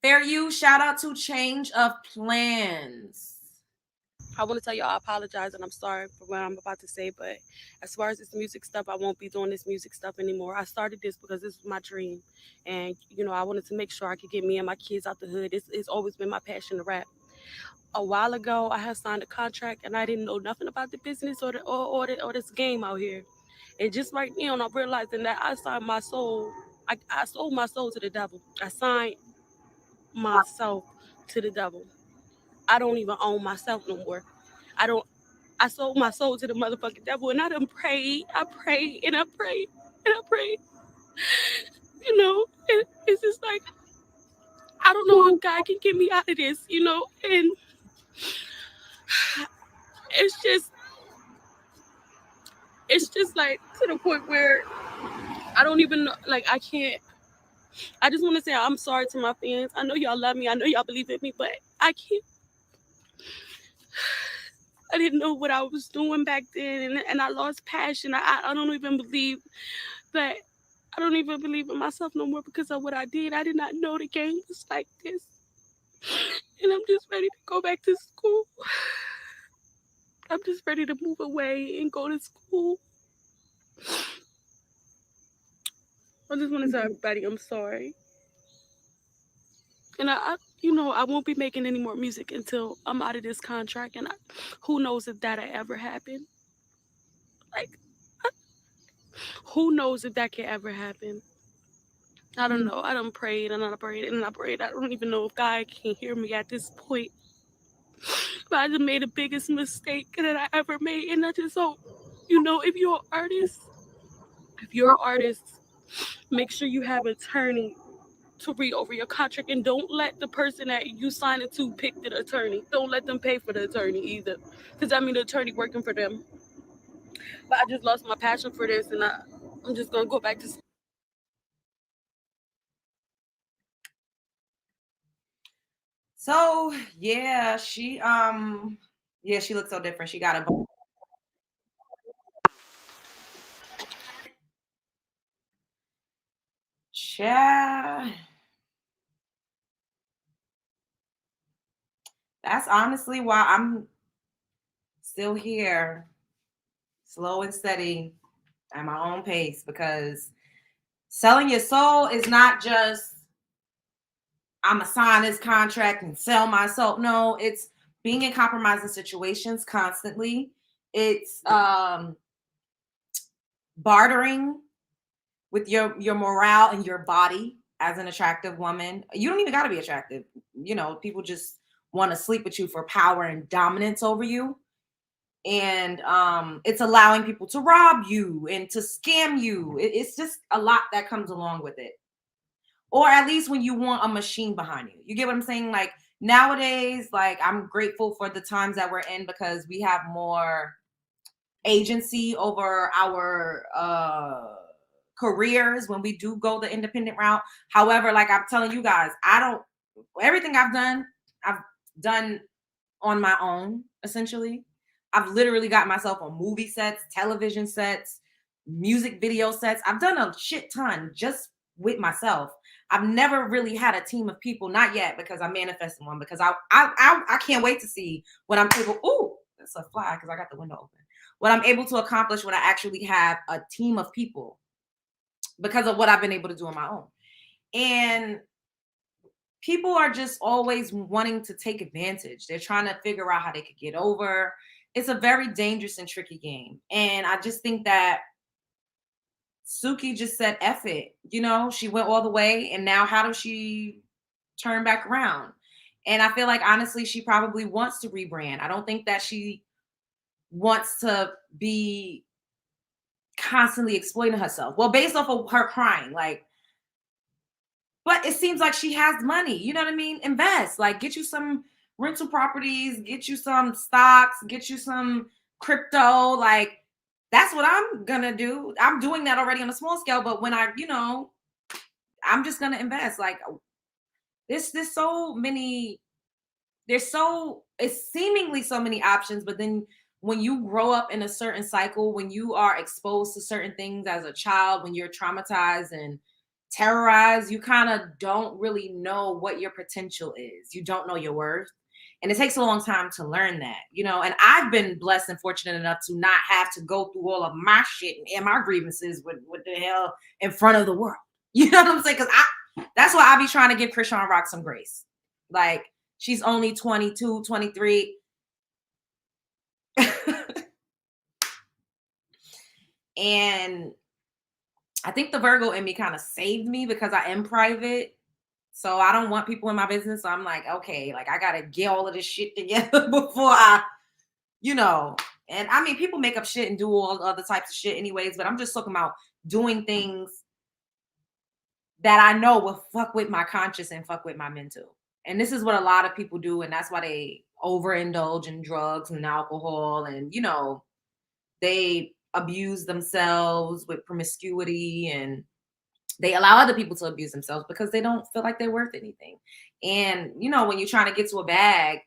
Fair you, shout out to Change of Plans. I want to tell y'all I apologize and I'm sorry for what I'm about to say, but as far as this music stuff, I won't be doing this music stuff anymore. I started this because this was my dream, and I wanted to make sure I could get me and my kids out the hood. It's always been my passion to rap. A while ago, I had signed a contract and I didn't know nothing about the business or this game out here. And just right now, I'm realizing that I signed my soul. I sold my soul to the devil. I signed myself to the devil. I don't even own myself no more. I don't. I sold my soul to the motherfucking devil, and I done prayed. I prayed and I prayed and I prayed. It's just like I don't know if God can get me out of this. And it's just it's just like to the point where I don't even know. Like I can't. I just want to say I'm sorry to my fans. I know y'all love me. I know y'all believe in me, but I can't. I didn't know what I was doing back then, and I lost passion. I don't even believe that I don't even believe in myself no more because of what I did. I did not know the game was like this. And I'm just ready to go back to school. I'm just ready to move away and go to school. I just want to tell everybody I'm sorry. And I won't be making any more music until I'm out of this contract. And who knows if that'll ever happen? Like, who knows if that can ever happen? I don't know. I done prayed and I prayed and I prayed. I don't even know if God can hear me at this point. But I just made the biggest mistake that I ever made. And I just hope, if you're an artist, make sure you have an attorney to read over your contract, and don't let the person that you signed it to pick the attorney. Don't let them pay for the attorney either, because I mean the attorney working for them. But I just lost my passion for this, and I'm just gonna go back to. So yeah, she looks so different. She got a yeah. That's honestly why I'm still here, slow and steady at my own pace, because selling your soul is not just I'm gonna sign this contract and sell my soul. No, it's being in compromising situations constantly. It's bartering with your morale and your body as an attractive woman. You don't even got to be attractive. People just want to sleep with you for power and dominance over you. And it's allowing people to rob you and to scam you. It's just a lot that comes along with it. Or at least when you want a machine behind you. You get what I'm saying? Like nowadays, like I'm grateful for the times that we're in because we have more agency over our careers when we do go the independent route. However, like I'm telling you guys, everything I've done on my own, essentially. I've literally got myself on movie sets, television sets, music video sets. I've done a shit ton just with myself. I've never really had a team of people, not yet, because I'm manifesting one. Because I can't wait to see what I'm able. Ooh, that's a fly because I got the window open. What I'm able to accomplish when I actually have a team of people because of what I've been able to do on my own. And people are just always wanting to take advantage. They're trying to figure out how they could get over. It's a very dangerous and tricky game. And I just think that Suki just said F it. She went all the way. And now how does she turn back around? And I feel like honestly, she probably wants to rebrand. I don't think that she wants to be constantly exploiting herself. Well, based off of her crying, like, but it seems like she has money. You know what I mean? Invest. Like, get you some rental properties, get you some stocks, get you some crypto. Like, that's what I'm gonna do. I'm doing that already on a small scale. But when I'm just gonna invest. Like, there's so many. It's seemingly so many options, but then when you grow up in a certain cycle, when you are exposed to certain things as a child, when you're traumatized and terrorized, you kind of don't really know what your potential is. You don't know your worth. And it takes a long time to learn that. And I've been blessed and fortunate enough to not have to go through all of my shit and my grievances with what the hell in front of the world. You know what I'm saying? Because that's why I be trying to give Krishan Rock some grace. Like, she's only 22, 23. And I think the Virgo in me kind of saved me because I am private. So I don't want people in my business. So I'm like, okay, like I got to get all of this shit together before you know. And I mean, people make up shit and do all other types of shit anyways. But I'm just talking about doing things that I know will fuck with my conscious and fuck with my mental. And this is what a lot of people do. And that's why they overindulge in drugs and alcohol. And, they abuse themselves with promiscuity, and they allow other people to abuse themselves because they don't feel like they're worth anything. And, when you're trying to get to a bag,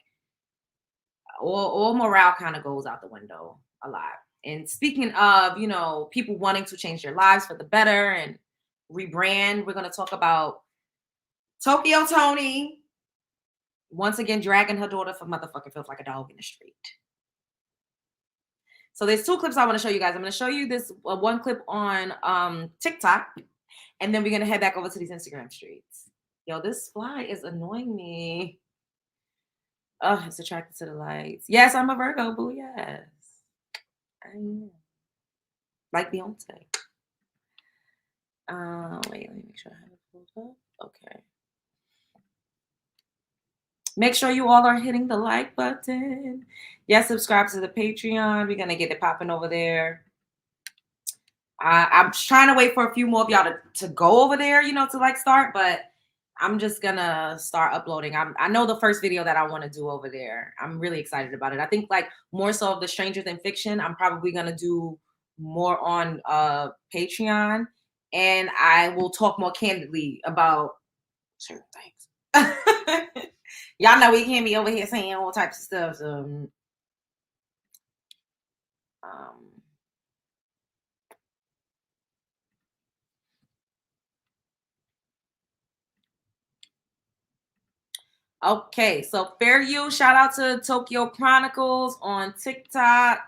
all morale kind of goes out the window a lot. And speaking of, people wanting to change their lives for the better and rebrand. We're going to talk about Tokyo Toni once again dragging her daughter for motherfucking filth like a dog in the street. So there's 2 clips I want to show you guys. I'm going to show you this one clip on TikTok, and then we're going to head back over to these Instagram streets. Yo, this fly is annoying me. Oh, it's attracted to the lights. Yes, I'm a Virgo, boo. Yes. I am. Like Beyonce. Wait, let me make sure I have it pulled up. Okay. Make sure you all are hitting the like button. Yes, subscribe to the Patreon. We're going to get it popping over there. I'm trying to wait for a few more of y'all to go over there, to like start, but I'm just going to start uploading. I know the first video that I want to do over there. I'm really excited about it. I think like more so of the Stranger Than Fiction, I'm probably going to do more on Patreon, and I will talk more candidly about certain things. Y'all know we can't be over here saying all types of stuff. So, okay, so fair you. Shout out to Tokyo Chronicles on TikTok.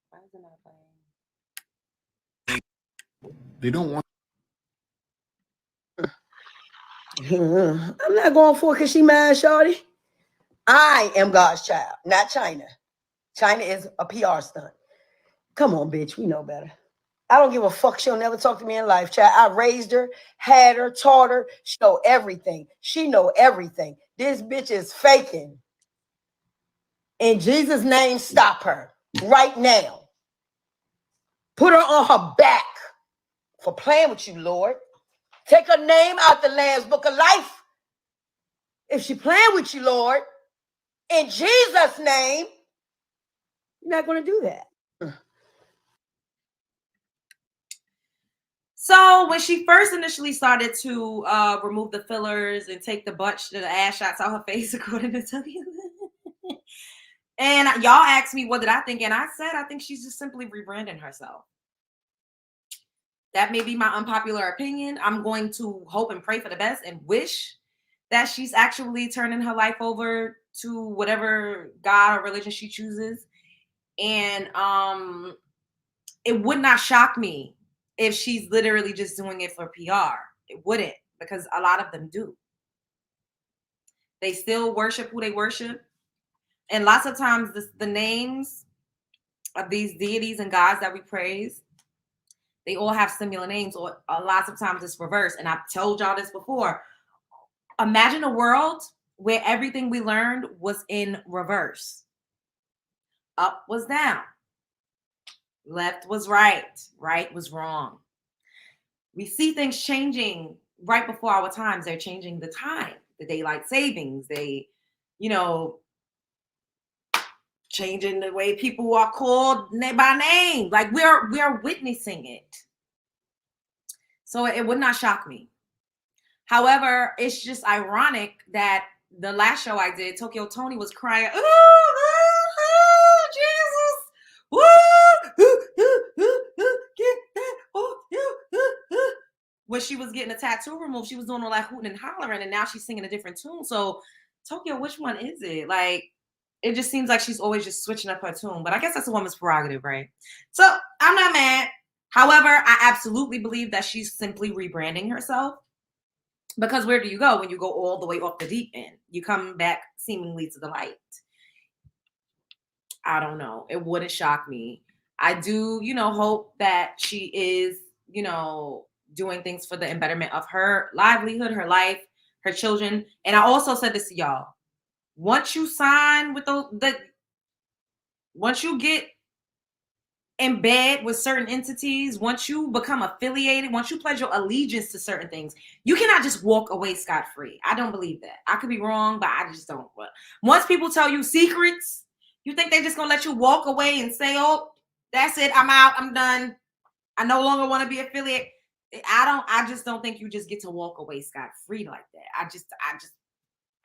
Why is it not playing? They don't want. I'm not going for it because she mad, shorty. I am God's child, not Chyna. Chyna is a PR stunt. Come on, bitch. We know better. I don't give a fuck. She'll never talk to me in life, child. I raised her, had her, taught her. She know everything. She know everything. This bitch is faking. In Jesus' name, stop her right now. Put her on her back for playing with you, Lord. Take her name out the Lamb's Book of Life. If she playing with you, Lord, in Jesus' name, you're not going to do that. So when she first initially started to remove the fillers and take the ass shots out her face, according to Tokyo, and y'all asked me what did I think, and I said I think she's just simply rebranding herself. That may be my unpopular opinion. I'm going to hope and pray for the best and wish that she's actually turning her life over to whatever God or religion she chooses. And it would not shock me if she's literally just doing it for PR. It wouldn't, because a lot of them do. They still worship who they worship. And lots of times the names of these deities and gods that we praise, they all have similar names, or lots of times it's reversed. And I've told y'all this before. Imagine a world where everything we learned was in reverse. Up was down. Left was right. Right was wrong. We see things changing right before our times. They're changing the time, the daylight savings. They, changing the way people are called by name. Like we're witnessing it. So it would not shock me. However, it's just ironic that the last show I did, Tokyo Toni was crying, Jesus, get that off you. When she was getting a tattoo removed, she was doing all that hooting and hollering, and now she's singing a different tune. So, Tokyo, which one is it? Like, it just seems like she's always just switching up her tune. But I guess that's a woman's prerogative, right? So, I'm not mad. However, I absolutely believe that she's simply rebranding herself. Because where do you go when you go all the way off the deep end? You come back seemingly to the light. I don't know. It wouldn't shock me. I do, hope that she is, doing things for the embetterment of her livelihood, her life, her children. And I also said this to y'all. Once you sign with once you get in bed with certain entities, once you become affiliated, once you pledge your allegiance to certain things, you cannot just walk away scot-free. I don't believe that. I could be wrong, but I just don't. Once people tell you secrets, you think they're just going to let you walk away and say, oh, that's it. I'm out. I'm done. I no longer want to be affiliated. I just don't think you just get to walk away scot-free like that.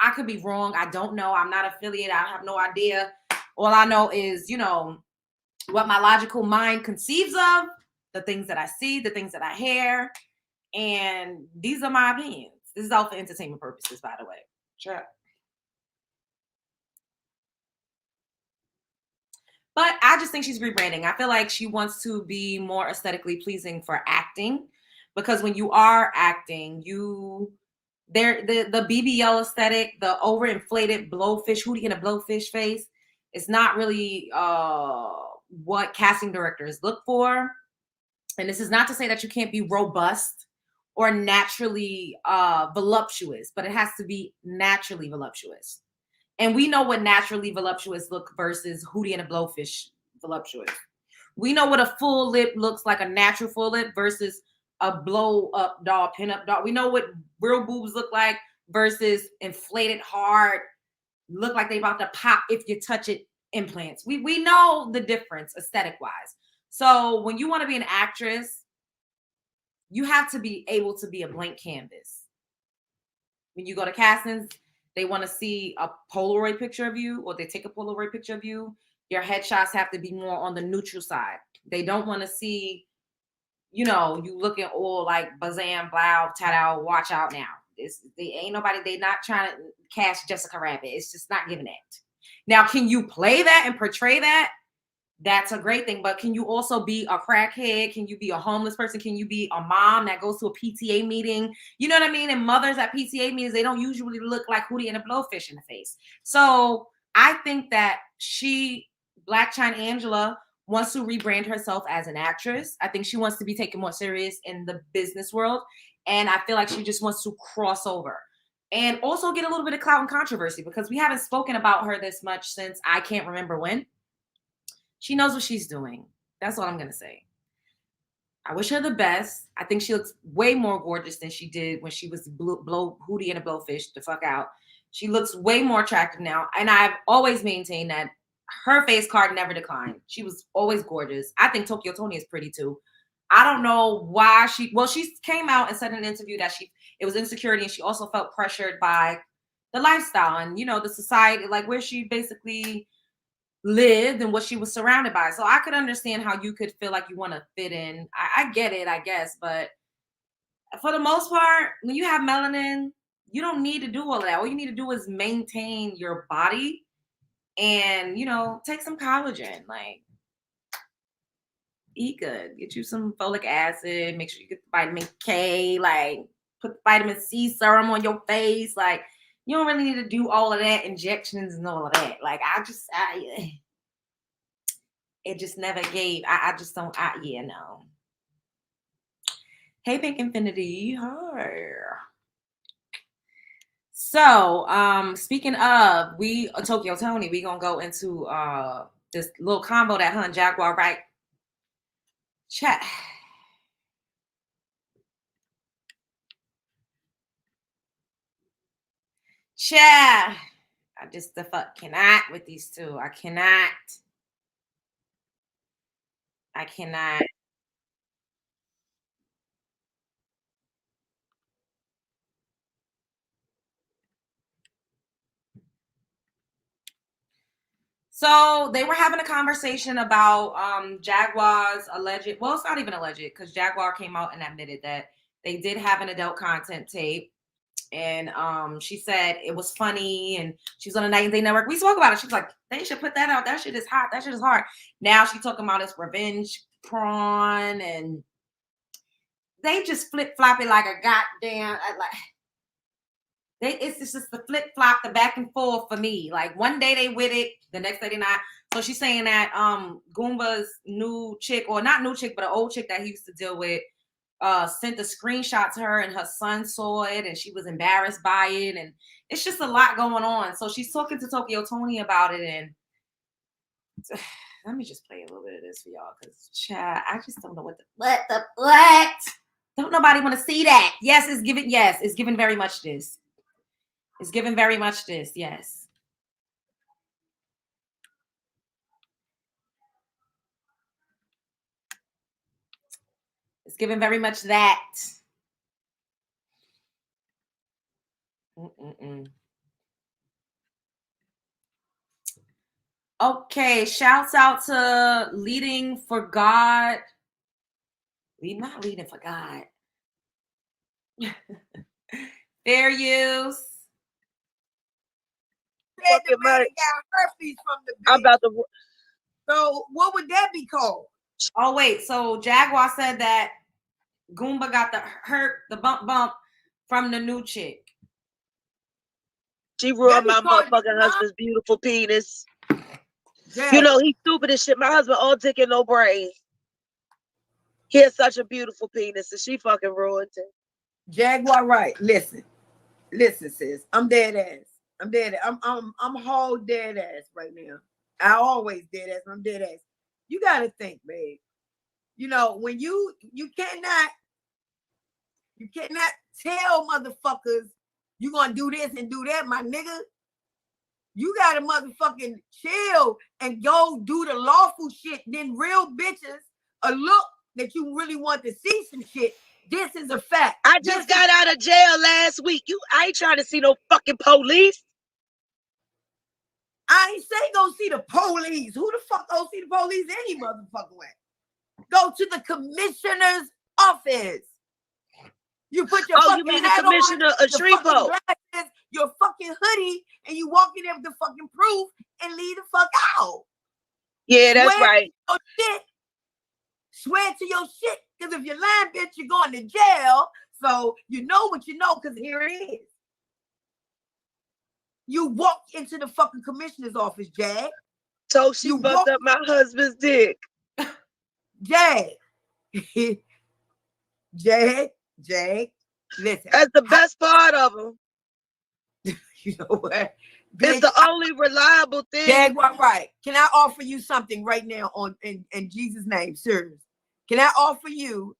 I could be wrong. I don't know. I'm not affiliated. I have no idea. All I know is, you know, what my logical mind conceives of, the things that I see, the things that I hear, and these are my opinions. This is all for entertainment purposes, by the way. Sure. But I just think she's rebranding. I feel like she wants to be more aesthetically pleasing for acting, because when you are acting, the BBL aesthetic, the overinflated blowfish, Hootie and a blowfish face, is not really what casting directors look for. And this is not to say that you can't be robust or naturally voluptuous, but it has to be naturally voluptuous. And we know what naturally voluptuous look versus Hootie and a blowfish voluptuous. We know what a full lip looks like, a natural full lip versus a blow up doll, pin up doll. We know what real boobs look like versus inflated hard, look like they about to pop if you touch it implants. We know the difference aesthetic wise. So when you want to be an actress, you have to be able to be a blank canvas. When you go to castings, they want to see a Polaroid picture of you, or they take a Polaroid picture of you. Your headshots have to be more on the neutral side. They don't want to see, you know, you looking all like bazam, blow, tat-out, watch out now. They ain't nobody, they not trying to cast Jessica Rabbit. It's just not giving it. Now, can you play that and portray that? That's a great thing. But can you also be a crackhead? Can you be a homeless person? Can you be a mom that goes to a PTA meeting? You know what I mean? And mothers at PTA meetings, they don't usually look like Hootie and a blowfish in the face. So I think that Black Chyna Angela, wants to rebrand herself as an actress. I think she wants to be taken more serious in the business world. And I feel like she just wants to cross over and also get a little bit of clout and controversy, because we haven't spoken about her this much since I can't remember when. She knows what she's doing. That's what I'm going to say. I wish her the best. I think she looks way more gorgeous than she did when she was Hootie and a blowfish the fuck out. She looks way more attractive now. And I've always maintained that her face card never declined. She was always gorgeous. I think Tokyo Toni is pretty too. I don't know why she came out and said in an interview that it was insecurity, and she also felt pressured by the lifestyle and, you know, the society, like where she basically lived and what she was surrounded by. So I could understand how you could feel like you want to fit in. I get it, I guess. But for the most part, when you have melanin, you don't need to do all that. All you need to do is maintain your body and, you know, take some collagen. Like, eat good. Get you some folic acid. Make sure you get the vitamin K. Like, put vitamin C serum on your face. Like, you don't really need to do all of that, injections and all of that. Like, it just never gave. I just don't. Yeah, no. Hey, Pink Infinity. Hi. So, speaking of, Tokyo Toni, we gonna go into this little combo that her and Jaguar, right? Chat. Chat. I just the fuck cannot with these two. I cannot. So they were having a conversation about Jaguar's alleged, well, it's not even alleged, because Jaguar came out and admitted that they did have an adult content tape. And she said it was funny, and she was on a Night and Day Network. We spoke about it. She was like, they should put that out. That shit is hot. That shit is hard. Now she's talking about it's revenge porn, and they just flip-flop it like a goddamn, it's just the flip-flop, the back and forth for me. Like, one day they with it, the next day they not. So she's saying that Goomba's new chick, or not new chick, but an old chick that he used to deal with, sent a screenshot to her, and her son saw it, and she was embarrassed by it, and it's just a lot going on. So she's talking to Tokyo Toni about it, and let me just play a little bit of this for y'all, because I just don't know what. Don't nobody want to see that. Yes, it's given very much this. It's given very much this, yes. It's given very much that. Okay, shouts out to Leading for God. Not Leading for God. Fair use. Said the man got herpes from the bitch. I'm about to. So what would that be called? Oh wait, so Jaguar said that Goomba got the bump from the new chick. She ruined my motherfucking husband's beautiful penis. Yeah. You know, he's stupid as shit. My husband all dick and no brains. He has such a beautiful penis, and she fucking ruined it. Jaguar, right? Listen, sis. I'm dead ass. I'm dead. I'm whole dead ass right now. I always dead ass. I'm dead ass. You gotta think, babe. You know when you cannot tell motherfuckers you gonna do this and do that, my nigga. You gotta motherfucking chill and go do the lawful shit. Then real bitches a look that you really want to see some shit. This is a fact. I just got out of jail last week. I ain't trying to see no fucking police. I ain't say go see the police. Who the fuck go see the police any motherfucking way? Go to the commissioner's office. You put your fucking you mean the hat commissioner on, of Shreveport, glasses, your fucking hoodie, and you walk in there with the fucking proof and leave the fuck out. Yeah, that's right. Swear to your shit, because if you're lying, bitch, you're going to jail. So you know what you know, because here it is. You walk into the fucking commissioner's office, Jag. So she fucked up my husband's dick. Jag. Jag. Listen. That's the best part of him. You know what? It's the only reliable thing. Jaguar, right. Can I offer you something right now in Jesus' name, sir? Can I offer you?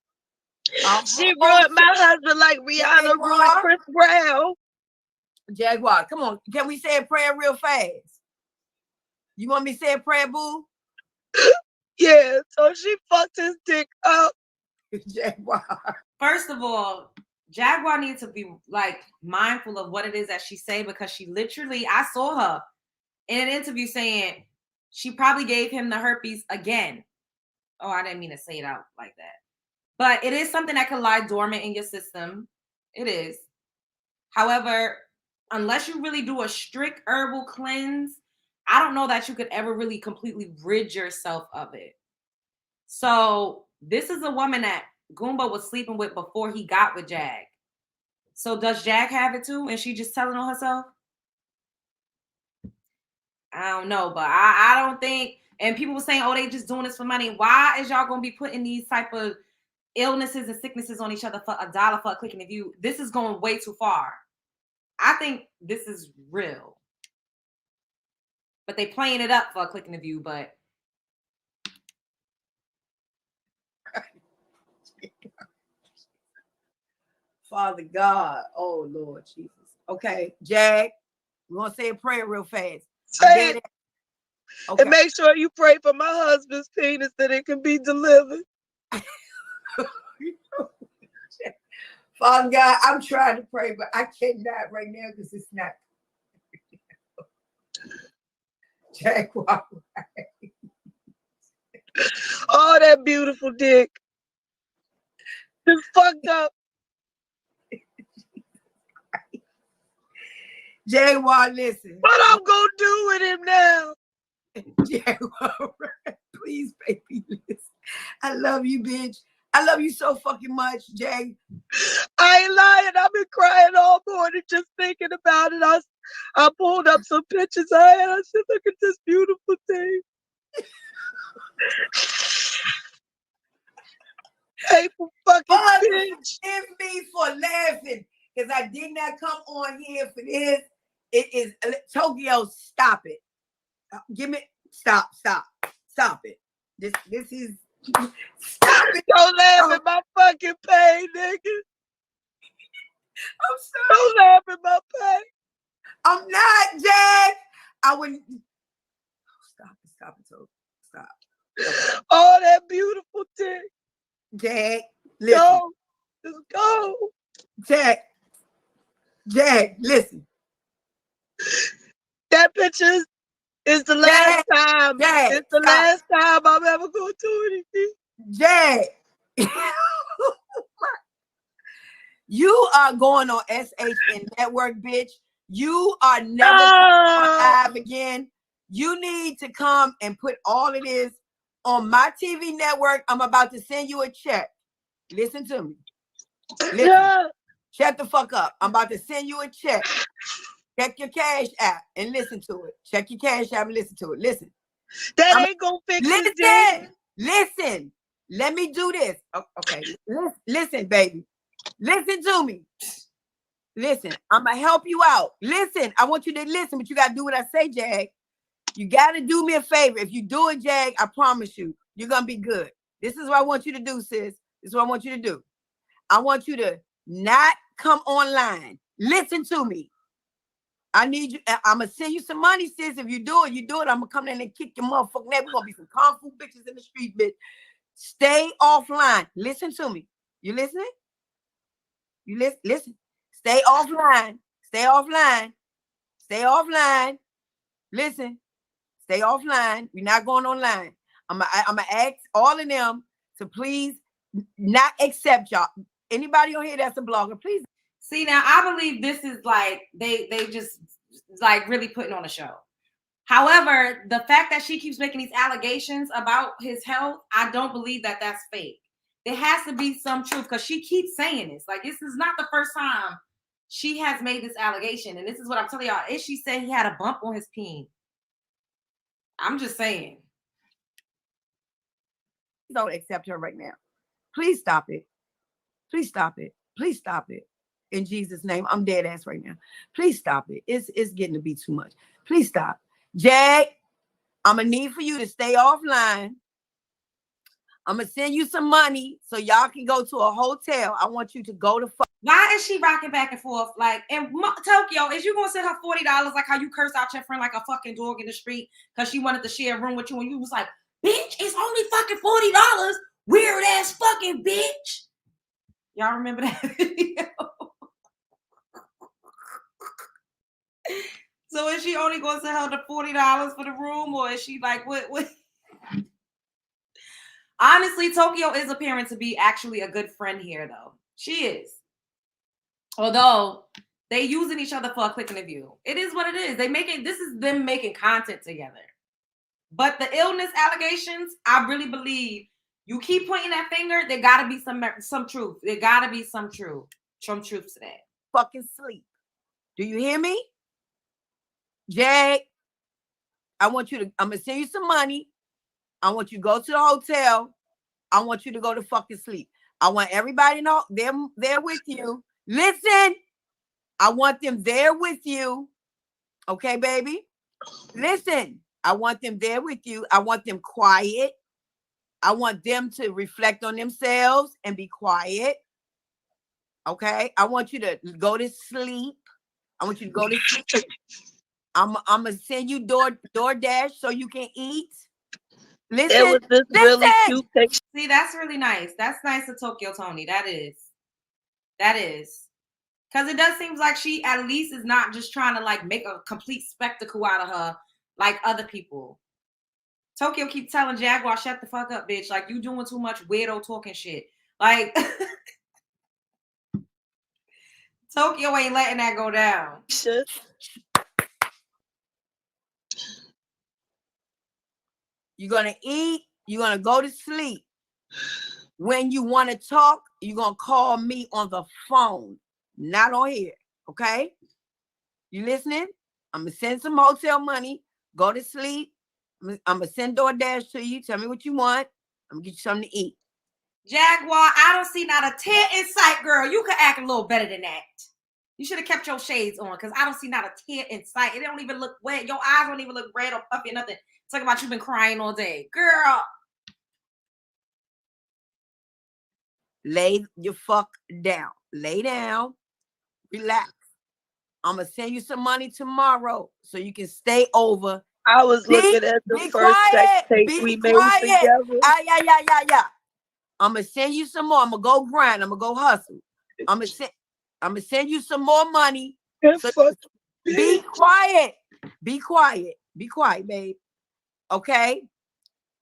She ruined my husband like Rihanna ruined Chris Brown. Jaguar, come on. Can we say a prayer real fast? You want me to say a prayer, boo? Yeah, so she fucked his dick up. Jaguar. First of all, Jaguar needs to be like mindful of what it is that she say, because she literally, I saw her in an interview saying she probably gave him the herpes again. Oh, I didn't mean to say it out like that. But it is something that can lie dormant in your system. It is. However, unless you really do a strict herbal cleanse, I don't know that you could ever really completely rid yourself of it. So this is a woman that Goomba was sleeping with before he got with Jag. So does Jag have it too? And she just telling on herself? I don't know, but I don't think, and people were saying, oh, they just doing this for money. Why is y'all going to be putting these type of illnesses and sicknesses on each other for $1 for a click in the view? This is going way too far. I think this is real. But they playing it up for a click in the view, but Father God, oh Lord Jesus. Okay, Jag, we're gonna say a prayer real fast. Say it. Okay. And make sure you pray for my husband's penis that it can be delivered. Father God, I'm trying to pray, but I cannot right now because it's not. Jaguar. Oh, that beautiful dick. It's fucked up. Jaguar, listen. What I'm gonna do with him now? Jaguar, please, baby, listen. I love you, bitch. I love you so fucking much, Jag. I ain't lying. I've been crying all morning just thinking about it. I pulled up some pictures I had. I said, look at this beautiful thing. Hateful fucking bitch. Forgive me for laughing because I did not come on here for this. It is Tokyo. Stop it. Give me stop it. This is stop it. Don't laugh at my fucking pain, nigga. I'm sorry. Don't laugh at my pain. I'm not, Jag. I wouldn't. Stop it, Tokyo. Stop. Oh, that beautiful thing. Jag, listen. Go. Just go. Jag, listen. That picture It's the last time. Jag, It's the last time I'm ever going to do anything. Jag. You are going on SHN Network, bitch. You are never live again. You need to come and put all of this on my TV network. I'm about to send you a check. Listen to me. Listen. Shut the fuck up. I'm about to send you a check. Check your cash app and listen to it. Check your cash app and listen to it. Listen. That ain't gonna fix it. Listen. Listen. Let me do this. Okay. Listen, baby. Listen to me. Listen. I'm going to help you out. Listen. I want you to listen, but you got to do what I say, Jag. You got to do me a favor. If you do it, Jag, I promise you, you're going to be good. This is what I want you to do, sis. This is what I want you to do. I want you to not come online. Listen to me. I need you. I'm going to send you some money, sis. If you do it, you do it. I'm going to come in and kick your motherfucking neck. We're going to be some kung fu bitches in the street, bitch. Stay offline. Listen to me. You listening? You listen. Stay offline. Stay offline. Stay offline. Listen. Stay offline. We're not going online. I'm gonna ask all of them to please not accept y'all. Anybody on here that's a blogger, please. See, now I believe this is like they just like really putting on a show. However, the fact that she keeps making these allegations about his health, I don't believe that that's fake. There has to be some truth because she keeps saying this. Like, this is not the first time she has made this allegation. And this is what I'm telling y'all. Is she said he had a bump on his peen? I'm just saying. Don't accept her right now. Please stop it. Please stop it. Please stop it. In Jesus' name, I'm dead ass right now. Please stop it. It's getting to be too much. Please stop. Jag, I'm going to need for you to stay offline. I'm going to send you some money so y'all can go to a hotel. I want you to go to fuck. Why is she rocking back and forth? Like, in Tokyo, is you going to send her $40 like how you curse out your friend like a fucking dog in the street because she wanted to share a room with you and you was like, bitch, it's only fucking $40. Weird ass fucking bitch. Y'all remember that video? So is she only going to sell her the $40 for the room, or is she like what? Honestly, Tokyo is appearing to be actually a good friend here, though. She is. Although they using each other for a click in the view. It is what it is. This is them making content together. But the illness allegations, I really believe you keep pointing that finger, there gotta be some truth. There gotta be some truth to that. Fucking sleep. Do you hear me? Jag, I'm gonna send you some money. I want you to go to the hotel. I want you to go to fucking sleep. I want everybody to know they're there with you. Listen, I want them there with you. Okay, baby? Listen, I want them there with you. I want them quiet. I want them to reflect on themselves and be quiet. Okay? I want you to go to sleep. I want you to go to sleep. I'm gonna send you DoorDash so you can eat. Listen, it was this really cute picture. See, that's really nice. That's nice of Tokyo Toni. That is. Because it does seem like she at least is not just trying to like make a complete spectacle out of her like other people. Tokyo keep telling Jaguar, shut the fuck up, bitch. Like, you doing too much weirdo talking shit. Like, Tokyo ain't letting that go down. Shit. You're going to eat. You're going to go to sleep. When you want to talk, you're going to call me on the phone, not on here. Okay? You listening? I'm going to send some hotel money. Go to sleep. I'm going to send DoorDash to you. Tell me what you want. I'm going to get you something to eat. Jaguar, I don't see not a tear in sight, girl. You could act a little better than that. You should have kept your shades on because I don't see not a tear in sight. It don't even look wet. Your eyes don't even look red or puffy or nothing. Talk about you've been crying all day. Girl. Lay your fuck down. Lay down. Relax. I'm going to send you some money tomorrow so you can stay over. I was looking at the first sex tape we made together. Yeah. I'm going to send you some more. I'm going to go grind. I'm going to go hustle. I'm going to send you some more money. So be quiet. Be quiet. Be quiet, babe. Okay?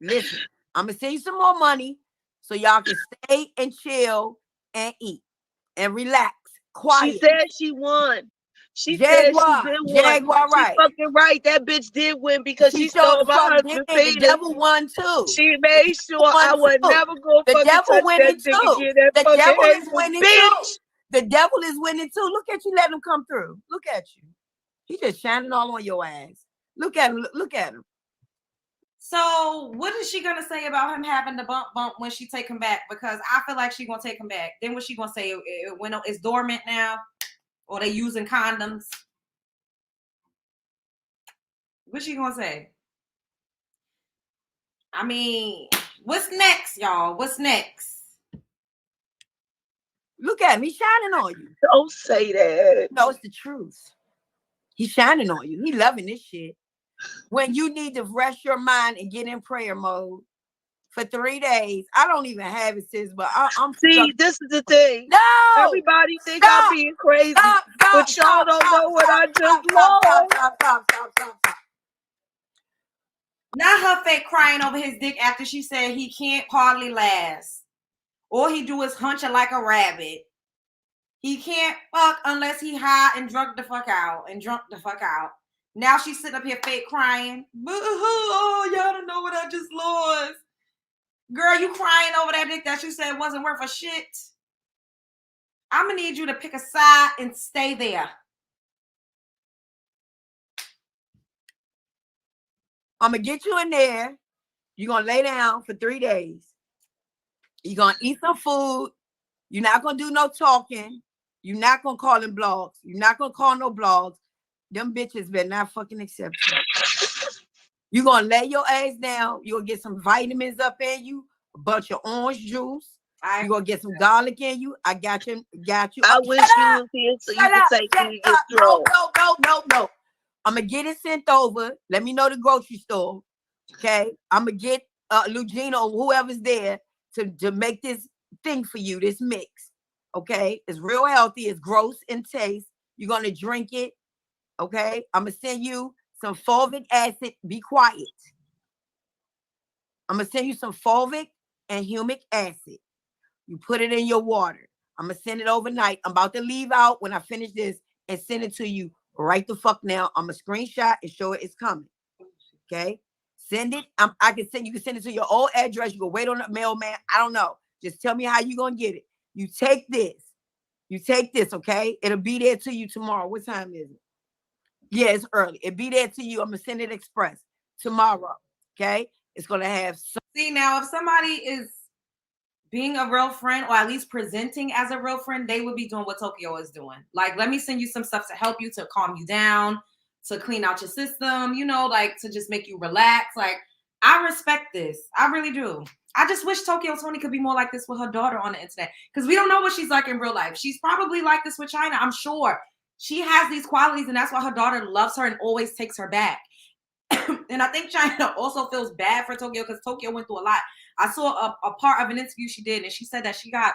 Listen, I'm going to send you some more money so y'all can stay and chill and eat and relax. Quiet. She said she won. She said she Jaguar. did win. Jaguar, She right. fucking right. That bitch did win because she stole my husband's The penis. devil won too. She made sure I would never go The fucking devil touch winning that dick too. again. That The fucking devil is hateful winning bitch. too. The devil is winning too. Look at you, let him come through. Look at you. He just shining all on your ass. Look at him. Look at him. So what is she gonna say about him having the bump when she take him back? Because I feel like she gonna take him back. Then what she gonna say? It's dormant now, or they using condoms? What's she gonna say? I mean, what's next, y'all? What's next? Look at me shining on you. Don't say that. No, it's the truth. He's shining on you. He loving this shit. When you need to rest your mind and get in prayer mode for 3 days, I don't even have it, sis, but I'm See, stuck. this is the thing. No, everybody think I'm being crazy, but y'all don't know what I just lost. Stop. Not her fake crying over his dick after she said he can't hardly last. All he do is hunching like a rabbit. He can't fuck unless he high and drunk the fuck out. Now she sit up here fake crying. Oh, y'all don't know what I just lost. Girl, you crying over that dick that you said wasn't worth a shit. I'm gonna need you to pick a side and stay there. I'm gonna get you in there. You're gonna lay down for 3 days. You're gonna eat some food. You're not gonna do no talking. You're not gonna call them blogs. You're not gonna call no blogs. Them bitches better not fucking accept you. You're gonna lay your ass down. You're gonna get some vitamins up in you, a bunch of orange juice. You're gonna get some garlic in you. I got you. I wish you was here so you could take me and get strong. No. I'm gonna get it sent over. Let me know the grocery store. Okay. I'm gonna get Lugina or whoever's there to make this thing for you, this mix. Okay. It's real healthy. It's gross in taste. You're gonna drink it. Okay. I'm gonna send you some fulvic acid. Be quiet. I'm gonna send you some fulvic and humic acid. You put it in your water. I'm gonna send it overnight. I'm about to leave out when I finish this and send it to you right the fuck now. I'm gonna screenshot and show it it's coming. Okay. Send it. You can send it to your old address. You can wait on the mailman. I don't know. Just tell me how you gonna get it. You take this. Okay? It'll be there to you tomorrow. What time is it? Yeah, it's early. It'll be there to you. I'm gonna send it express tomorrow. Okay? It's gonna have See, now if somebody is being a real friend, or at least presenting as a real friend, they would be doing what Tokyo is doing. Like, let me send you some stuff to help you, to calm you down, to clean out your system, like to just make you relax. Like, I respect this. I really do. I just wish Tokyo Toni could be more like this with her daughter on the internet, because we don't know what she's like in real life. She's probably like this with Chyna. I'm sure she has these qualities, and that's why her daughter loves her and always takes her back. And I think Chyna also feels bad for Tokyo, because Tokyo went through a lot. I saw a part of an interview she did, and she said that she got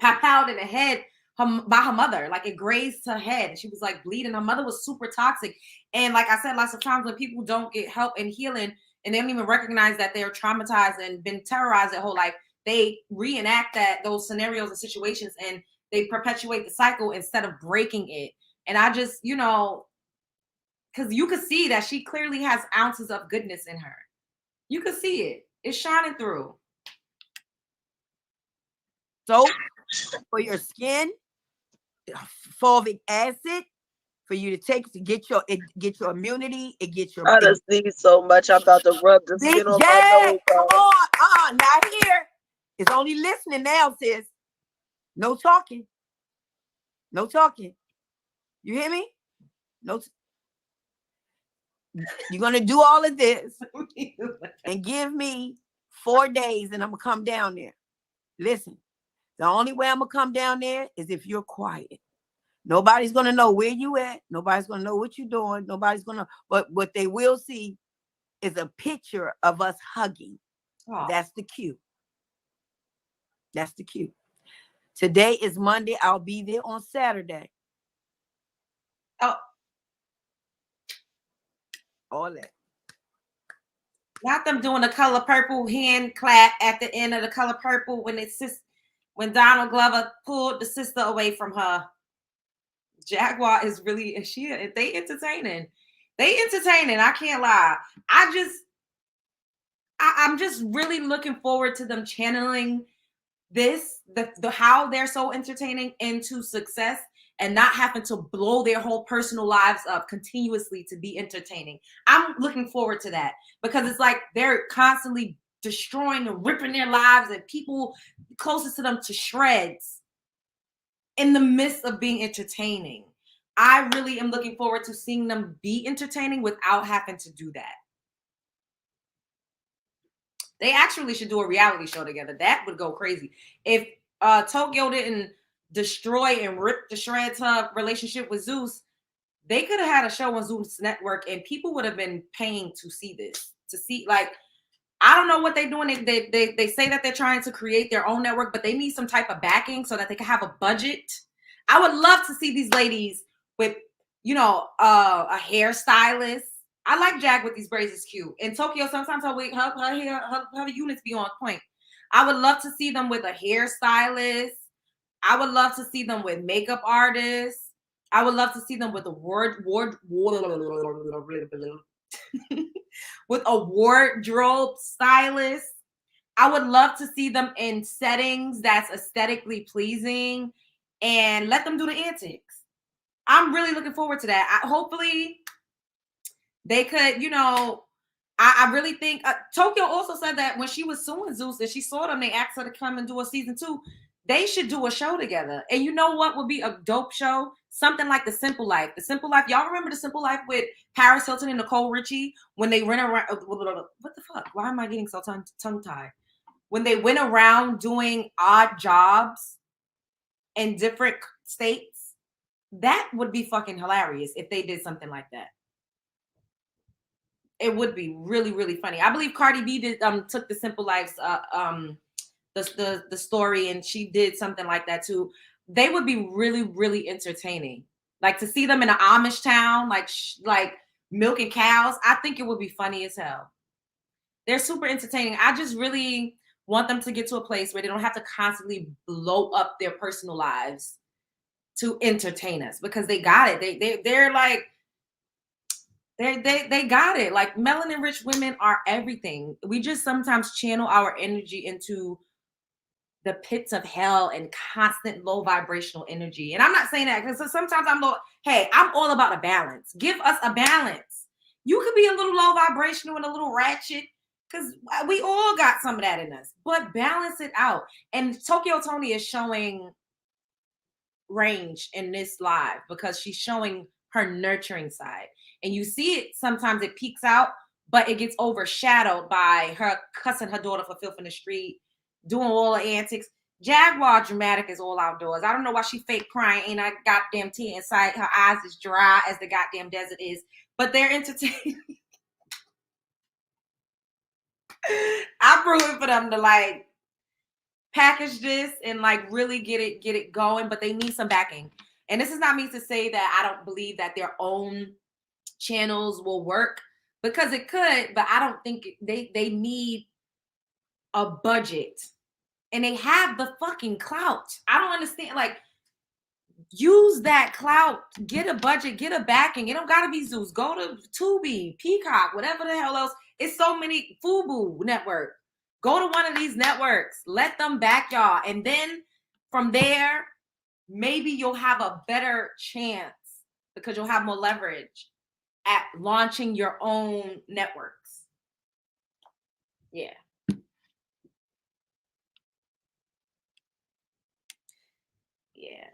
pow-powed in the head by her mother. Like, it grazed her head. She was like bleeding. Her mother was super toxic. And like I said, lots of times when people don't get help and healing, and they don't even recognize that they're traumatized and been terrorized their whole life, they reenact those scenarios and situations, and they perpetuate the cycle instead of breaking it. And I just, because you could see that she clearly has ounces of goodness in her. You could see it. It's shining through. soap for your skin, fulvic acid for you to take to get your immunity. It gets your. I just need so much. I'm about to rub the skin on my nose. Come on, not here. It's only listening now, sis. No talking. No talking. You hear me? No. You're gonna do all of this and give me 4 days, and I'm gonna come down there. Listen, the only way I'm gonna come down there is if you're quiet. Nobody's gonna know where you at. Nobody's gonna know what you're doing. Nobody's gonna. But what they will see is a picture of us hugging. Oh. That's the cue. That's the cue. Today is Monday. I'll be there on Saturday. Oh. All that. Not them doing the color purple hand clap at the end of the color purple when Donald Glover pulled the sister away from her. Jaguar is they entertaining. They entertaining. I can't lie. I'm just really looking forward to them channeling the how they're so entertaining into success and not having to blow their whole personal lives up continuously to be entertaining. I'm looking forward to that because it's like they're constantly destroying and ripping their lives and people closest to them to shreds in the midst of being entertaining. I really am looking forward to seeing them be entertaining without having to do that. They actually should do a reality show together. That would go crazy. If Tokyo didn't destroy and rip to shreds her relationship with Zeus, they could have had a show on Zeus Network and people would have been paying to see this. To see, like, I don't know what they're doing. They say that they're trying to create their own network, but they need some type of backing so that they can have a budget. I would love to see these ladies with, a hairstylist. I like Jag with these braids. It's cute. In Tokyo, sometimes her hair, her units be on point. I would love to see them with a hairstylist. I would love to see them with makeup artists. I would love to see them with a with a wardrobe stylist. I would love to see them in settings that's aesthetically pleasing and let them do the antics. I'm really looking forward to that. Hopefully they could, I really think Tokyo also said that when she was suing Zeus and she saw them, they asked her to come and do a season 2. They should do a show together. And you know what would be a dope show? Something like The Simple Life. The Simple Life. Y'all remember The Simple Life with Paris Hilton and Nicole Richie when they went around? What the fuck? Why am I getting so tongue-tied? When they went around doing odd jobs in different states. That would be fucking hilarious if they did something like that. It would be really, really funny. I believe Cardi B took the Simple Life's the story and she did something like that too. They would be really, really entertaining. Like to see them in an Amish town, like milking cows. I think it would be funny as hell. They're super entertaining. I just really want them to get to a place where they don't have to constantly blow up their personal lives to entertain us because they got it. They're like they got it. Like melanin rich women are everything. We just sometimes channel our energy into the pits of hell and constant low vibrational energy. And I'm not saying that because sometimes I'm all about a balance. Give us a balance. You could be a little low vibrational and a little ratchet because we all got some of that in us, but balance it out. And Tokyo Toni is showing range in this live because she's showing her nurturing side. And you see it, sometimes it peaks out, but it gets overshadowed by her cussing her daughter for filth in the street, doing all the antics. Jaguar dramatic is all outdoors. I don't know why she fake crying. Ain't a goddamn tear inside. Her eyes is dry as the goddamn desert is. But they're entertaining. I'm rooting for them to like package this and like really get it going. But they need some backing. And this is not me to say that I don't believe that their own channels will work because it could, but I don't think they need a budget. And they have the fucking clout. I don't understand. Like, use that clout. Get a budget. Get a backing. It don't gotta be Zeus. Go to Tubi, Peacock, whatever the hell else. It's so many. Fubu network. Go to one of these networks. Let them back y'all. And then from there, maybe you'll have a better chance because you'll have more leverage at launching your own networks. Yeah. Yeah.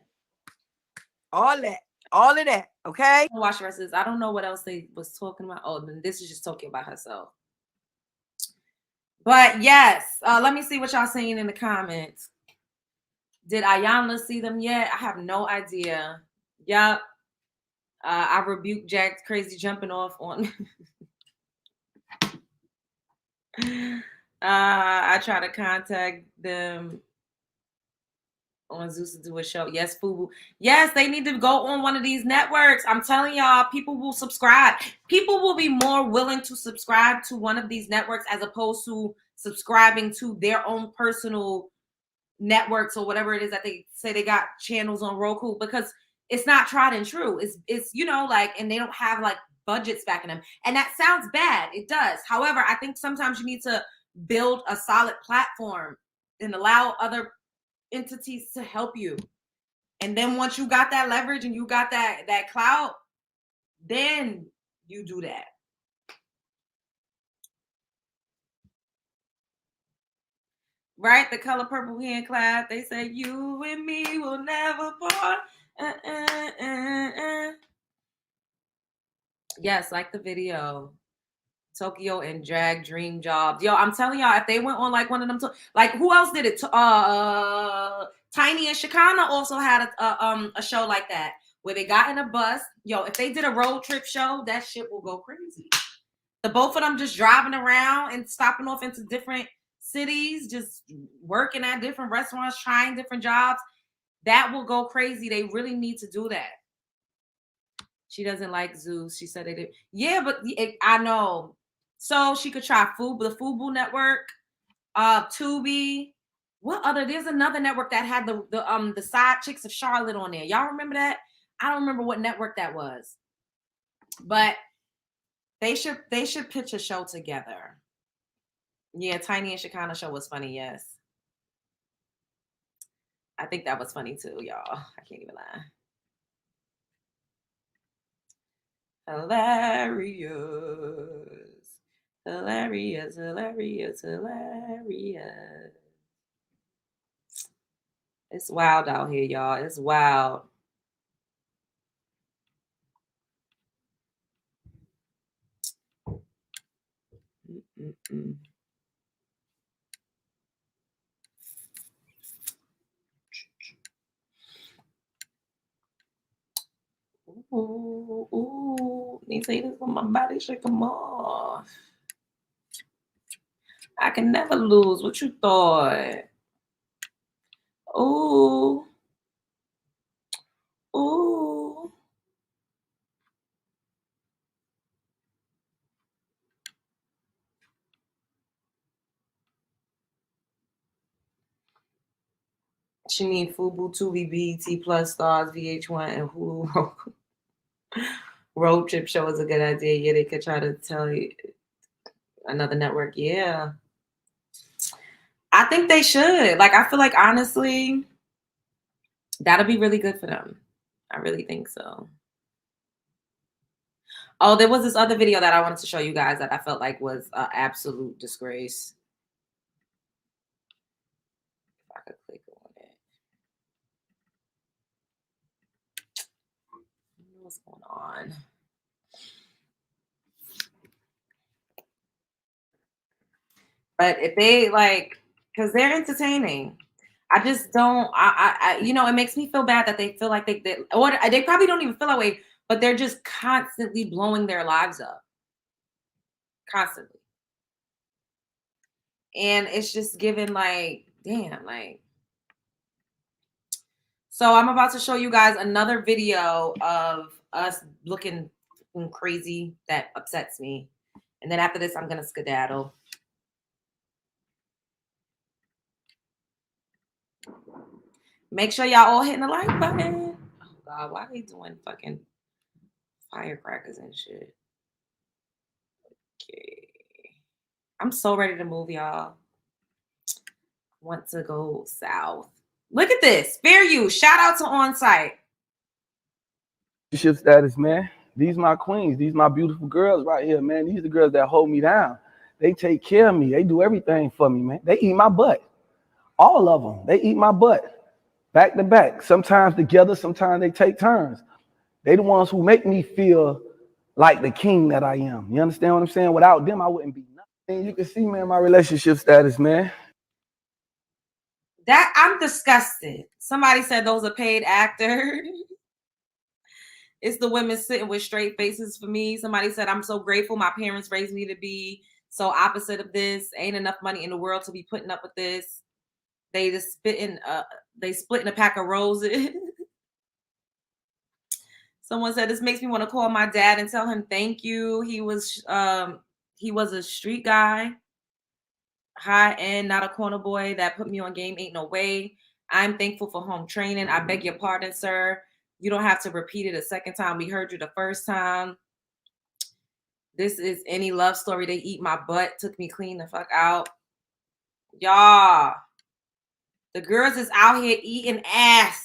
All of that, okay? Watch the rest of this. I don't know what else they was talking about. Oh, then this is just talking about herself. But yes, let me see what y'all saying in the comments. Did Ayanna see them yet? I have no idea. Yup. I rebuked Jack's crazy jumping off on. I try to contact them. On Zeus to do a show. Yes, Fubu. Yes, they need to go on one of these networks. I'm telling y'all, people will subscribe. People will be more willing to subscribe to one of these networks as opposed to subscribing to their own personal networks or whatever it is that they say they got channels on Roku, because it's not tried and true. It's you know, like, and they don't have like budgets backing them. And that sounds bad. It does. However, I think sometimes you need to build a solid platform and allow other entities to help you. And then once you got that leverage and you got that clout, then you do that. Right? The Color Purple hand clap. They say you and me will never part. Yes, like the video. Tokyo and Drag Dream Jobs. Yo, I'm telling y'all, if they went on like one of them, like who else did it? Tiny and Sukihanna also had a show like that where they got in a bus. Yo, if they did a road trip show, that shit will go crazy. The both of them just driving around and stopping off into different cities, just working at different restaurants, trying different jobs. That will go crazy. They really need to do that. She doesn't like Zeus. She said they did. Yeah, but I know. So she could try the Fubu network, Tubi. What other? There's another network that had the side chicks of Charlotte on there. Y'all remember that? I don't remember what network that was, but they should pitch a show together. Yeah, Tiny and Sukihanna show was funny. Yes, I think that was funny too, y'all. I can't even lie. Hilarious. Hilarious, hilarious, hilarious. It's wild out here, y'all. It's wild. Ooh, they say this on my body, shake them off. I can never lose. What you thought? Ooh. Ooh. She need Fubu, Tubi, BET Plus, Stars, VH1, and Hulu. Road trip show is a good idea. Yeah, they could try to tell you another network. Yeah. I think they should. Like, I feel like, honestly, that'll be really good for them. I really think so. Oh, there was this other video that I wanted to show you guys that I felt like was an absolute disgrace. If I could click on it. What's going on? But if they like, because they're entertaining. I just don't. You know, it makes me feel bad that they feel like or they probably don't even feel that way, but they're just constantly blowing their lives up, constantly, and it's just given like, damn, like. So I'm about to show you guys another video of us looking crazy that upsets me, and then after this, I'm gonna skedaddle. Make sure y'all all hitting the like button. Oh God, why are they doing fucking firecrackers and shit? Okay. I'm so ready to move, y'all. Want to go south. Look at this. Fair use. Shout out to On Site. Relationship status, man. These my queens. These my beautiful girls right here, man. These are the girls that hold me down. They take care of me. They do everything for me, man. They eat my butt. All of them. They eat my butt. Back to back. Sometimes together, sometimes they take turns. They the ones who make me feel like the king that I am. You understand what I'm saying? Without them, I wouldn't be nothing. You can see, man, my relationship status, man. That I'm disgusted. Somebody said those are paid actors. It's the women sitting with straight faces for me. Somebody said, I'm so grateful my parents raised me to be so opposite of this. Ain't enough money in the world to be putting up with this. They just spitting They splitting a pack of roses. Someone said this makes me want to call my dad and tell him thank you. He was a street guy, high end, not a corner boy that put me on game. Ain't no way. I'm thankful for home training. I beg your pardon, sir. You don't have to repeat it a second time. We heard you the first time. This is any love story. They eat my butt, took me clean the fuck out. Y'all, the girls is out here eating ass.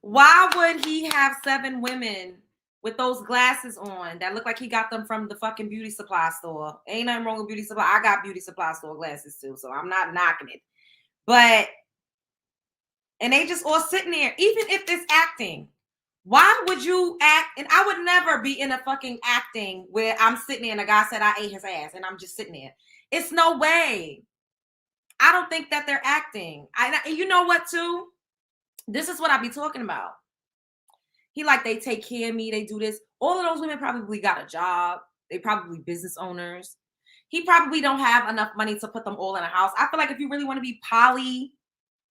Why would he have 7 women with those glasses on that look like he got them from the fucking beauty supply store? Ain't nothing wrong with beauty supply. I got beauty supply store glasses too, so I'm not knocking it. But, and they just all sitting there, even if it's acting. Why would you act? And I would never be in a fucking acting where I'm sitting there and a guy said I ate his ass and I'm just sitting there. It's no way. I don't think that they're acting. And you know what too? This is what I be talking about. He like, they take care of me. They do this. All of those women probably got a job. They probably business owners. He probably don't have enough money to put them all in a house. I feel like if you really want to be poly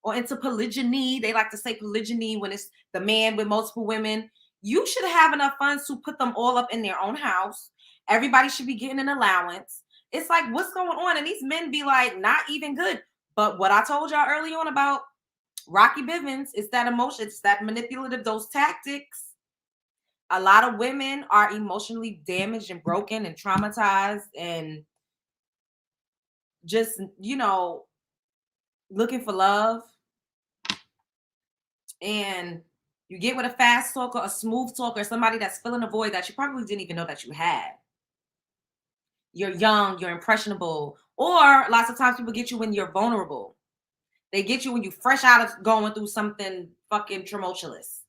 or into polygyny, they like to say polygyny when it's the man with multiple women, you should have enough funds to put them all up in their own house. Everybody should be getting an allowance. It's like, what's going on? And these men be like, not even good. But what I told y'all early on about Rocky Bivens, it's that emotion, it's that manipulative, those tactics. A lot of women are emotionally damaged and broken and traumatized and just, you know, looking for love. And you get with a fast talker, a smooth talker, somebody that's filling a void that you probably didn't even know that you had. You're young, you're impressionable, or lots of times people get you when you're vulnerable. They get you when you're fresh out of going through something fucking tumultuous.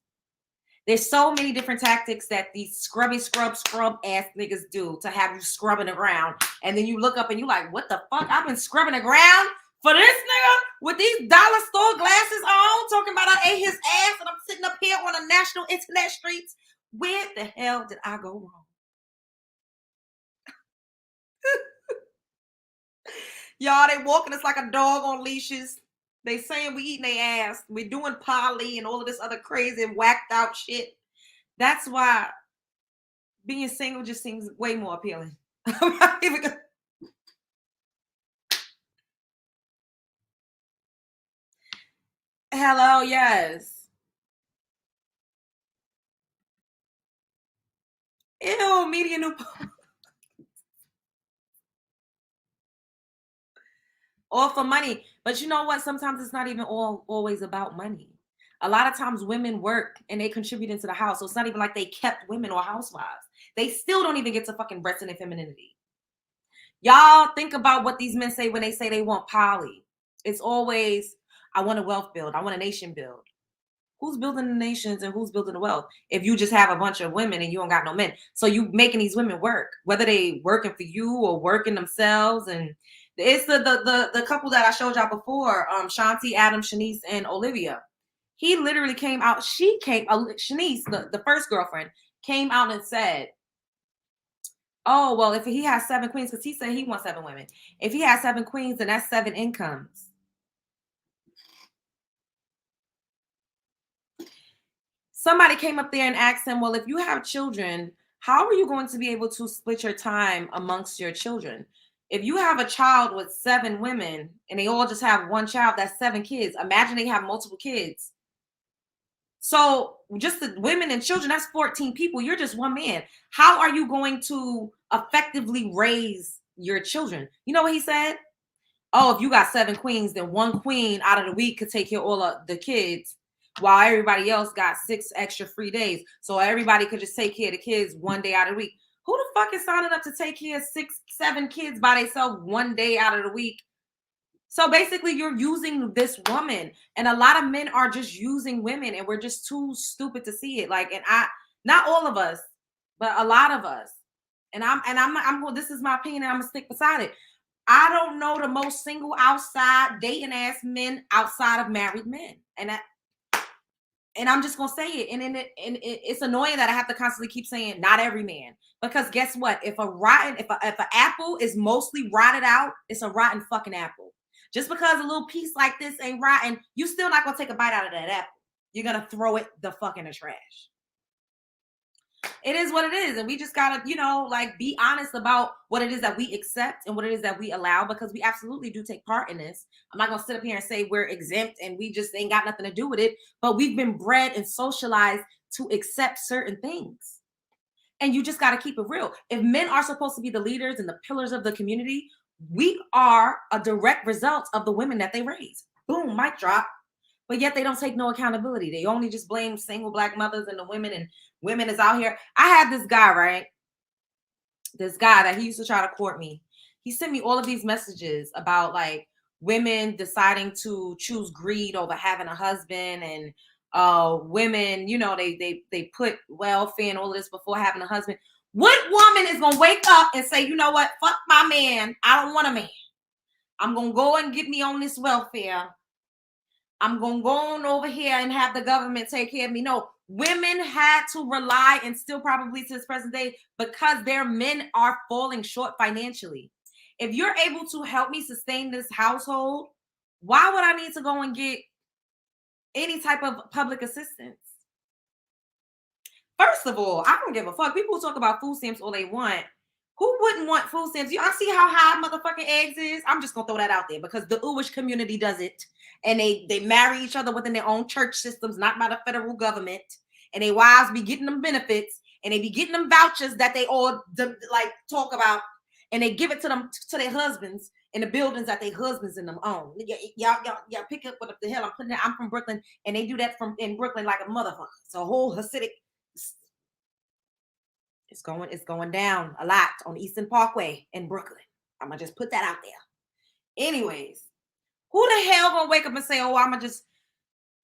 There's so many different tactics that these scrub ass niggas do to have you scrubbing the ground. And then you look up and you like, what the fuck? I've been scrubbing the ground for this nigga with these dollar store glasses on, talking about I ate his ass and I'm sitting up here on the national internet streets. Where the hell did I go wrong? Y'all, they walking us like a dog on leashes. They saying we eating their ass. We're doing poly and all of this other crazy whacked out shit. That's why being single just seems way more appealing. Hello, yes. Ew, media new. All for money. But you know what? Sometimes it's not even always about money. A lot of times women work and they contribute into the house. So it's not even like they kept women or housewives. They still don't even get to fucking rest in their femininity. Y'all think about what these men say when they say they want poly. It's always, I want a wealth build. I want a nation build. Who's building the nations and who's building the wealth? If you just have a bunch of women and you don't got no men. So you making these women work, whether they working for you or working themselves. And it's the couple that I showed y'all before, Shanti, Adam, Shanice, and Olivia. He literally came out. Shanice, the first girlfriend, came out and said, oh, well, if he has 7 queens, because he said he wants 7 women. If he has 7 queens, then that's 7 incomes. Somebody came up there and asked him, well, if you have children, how are you going to be able to split your time amongst your children? If you have a child with 7 women and they all just have one child, that's 7 kids. Imagine they have multiple kids. So just the women and children, that's 14 people. You're just one man. How are you going to effectively raise your children? You know what he said? Oh, if you got 7 queens, then 1 queen out of the week could take care of all of the kids, while everybody else got 6 extra free days. So everybody could just take care of the kids 1 day out of the week. Who the fuck is signing up to take care of 6, 7 kids by themselves 1 day out of the week? So basically you're using this woman, and a lot of men are just using women, and we're just too stupid to see it. Like, and not all of us, but a lot of us. And I'm going, this is my opinion, and I'm gonna stick beside it. I don't know the most single outside dating ass men outside of married men. And that And I'm just gonna say it, and it's annoying that I have to constantly keep saying not every man, because guess what? If an apple is mostly rotted out, it's a rotten fucking apple. Just because a little piece like this ain't rotten, you still not gonna take a bite out of that apple. You're gonna throw it the fuck in the trash. It is what it is, and we just gotta, like, be honest about what it is that we accept and what it is that we allow, because we absolutely do take part in this. I'm not gonna sit up here and say we're exempt and we just ain't got nothing to do with it, but we've been bred and socialized to accept certain things. And you just got to keep it real. If men are supposed to be the leaders and the pillars of the community, we are a direct result of the women that they raise. Boom, mic drop. But yet they don't take no accountability. They only just blame single Black mothers and the women, and women is out here. I had this guy, right? This guy that he used to try to court me. He sent me all of these messages about like women deciding to choose greed over having a husband, and women, they put welfare and all of this before having a husband. What woman is gonna wake up and say, you know what, fuck my man, I don't want a man, I'm gonna go and get me on this welfare, I'm gonna go on over here and have the government take care of me? No, women had to rely, and still probably to this present day, because their men are falling short financially. If you're able to help me sustain this household, why would I need to go and get any type of public assistance? First of all, I don't give a fuck. People talk about food stamps all they want. Who wouldn't want food stamps? Y'all see how high motherfucking eggs is? I'm just gonna throw that out there because the Uwish community does it, and they marry each other within their own church systems, not by the federal government. And they wives be getting them benefits, and they be getting them vouchers that they all like talk about, and they give it to them, to their husbands in the buildings that their husbands in them own. Y'all pick up what the hell I'm putting. I'm from Brooklyn, and they do that in Brooklyn like a motherfucker. It's a whole Hasidic. It's going down a lot on Eastern Parkway in Brooklyn. I'm gonna just put that out there. Anyways, who the hell gonna wake up and say, oh, I'm gonna just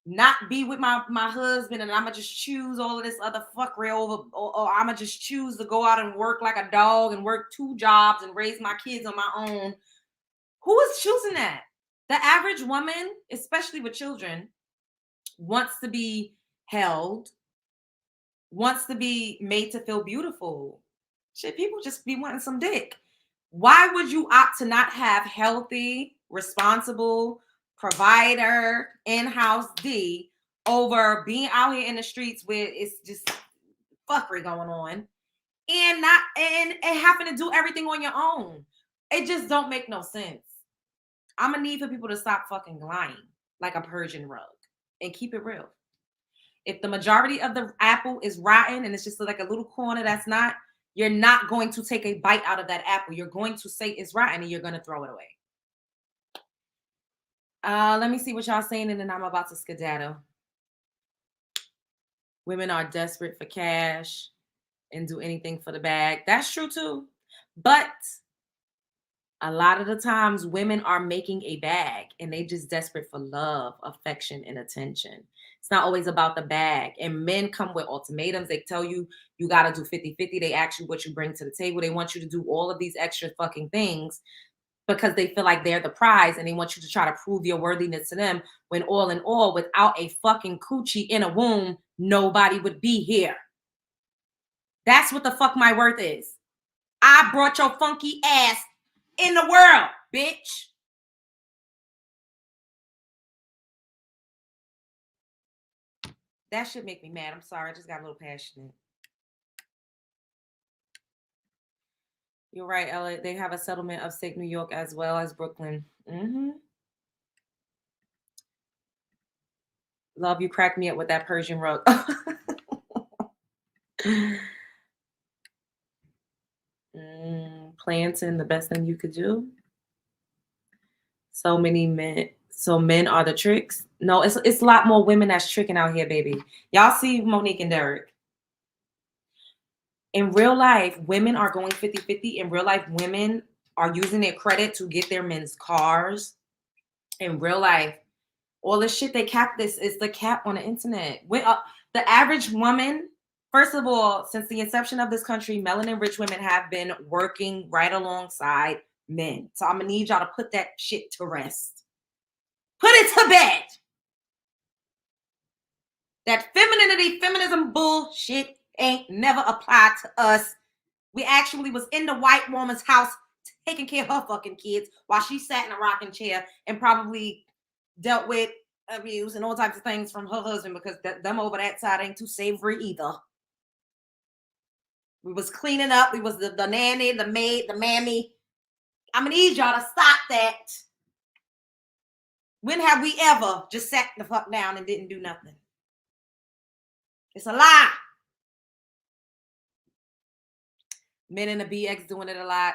not be with my husband, and I'm gonna just choose all of this other fuckery over, or I'm gonna just choose to go out and work like a dog and work 2 jobs and raise my kids on my own? Who is choosing that? The average woman, especially with children, wants to be held, wants to be made to feel beautiful. Shit, people just be wanting some dick. Why would you opt to not have healthy, responsible, provider, in-house D over being out here in the streets where it's just fuckery going on, and having to do everything on your own? It just don't make no sense. I'm gonna need for people to stop fucking lying like a Persian rug and keep it real. If the majority of the apple is rotten and it's just like a little corner that's not, you're not going to take a bite out of that apple. You're going to say it's rotten and you're going to throw it away. Let me see what y'all saying, and then I'm about to skedaddle. Women are desperate for cash and do anything for the bag. That's true too. But a lot of the times women are making a bag and they just desperate for love, affection, and attention. It's not always about the bag. And men come with ultimatums. They tell you, you got to do 50-50. They ask you what you bring to the table. They want you to do all of these extra fucking things because they feel like they're the prize, and they want you to try to prove your worthiness to them, when all in all, without a fucking coochie in a womb, nobody would be here. That's what the fuck my worth is. I brought your funky ass in the world, bitch. That should make me mad. I'm sorry. I just got a little passionate. You're right, Ella. They have a settlement upstate New York as well as Brooklyn. Love, you crack me up with that Persian rug. Planting, the best thing you could do. So many men. So men are the tricks. No, it's a lot more women that's tricking out here, baby. Y'all see Monique and Derek. In real life, women are going 50-50. In real life, women are using their credit to get their men's cars. In real life, all the shit they cap, this is the cap on the internet. The average woman, first of all, since the inception of this country, melanin rich women have been working right alongside men. So I'm gonna need y'all to put that shit to rest. Put it to bed. That feminism bullshit ain't never applied to us. We actually was in the white woman's house taking care of her fucking kids while she sat in a rocking chair and probably dealt with abuse and all types of things from her husband, because them over that side ain't too savory either. We was cleaning up. We was the nanny, the maid, the mammy. I'm gonna need y'all to stop that. When have we ever just sat the fuck down and didn't do nothing? It's a lie. Men in the BX doing it a lot.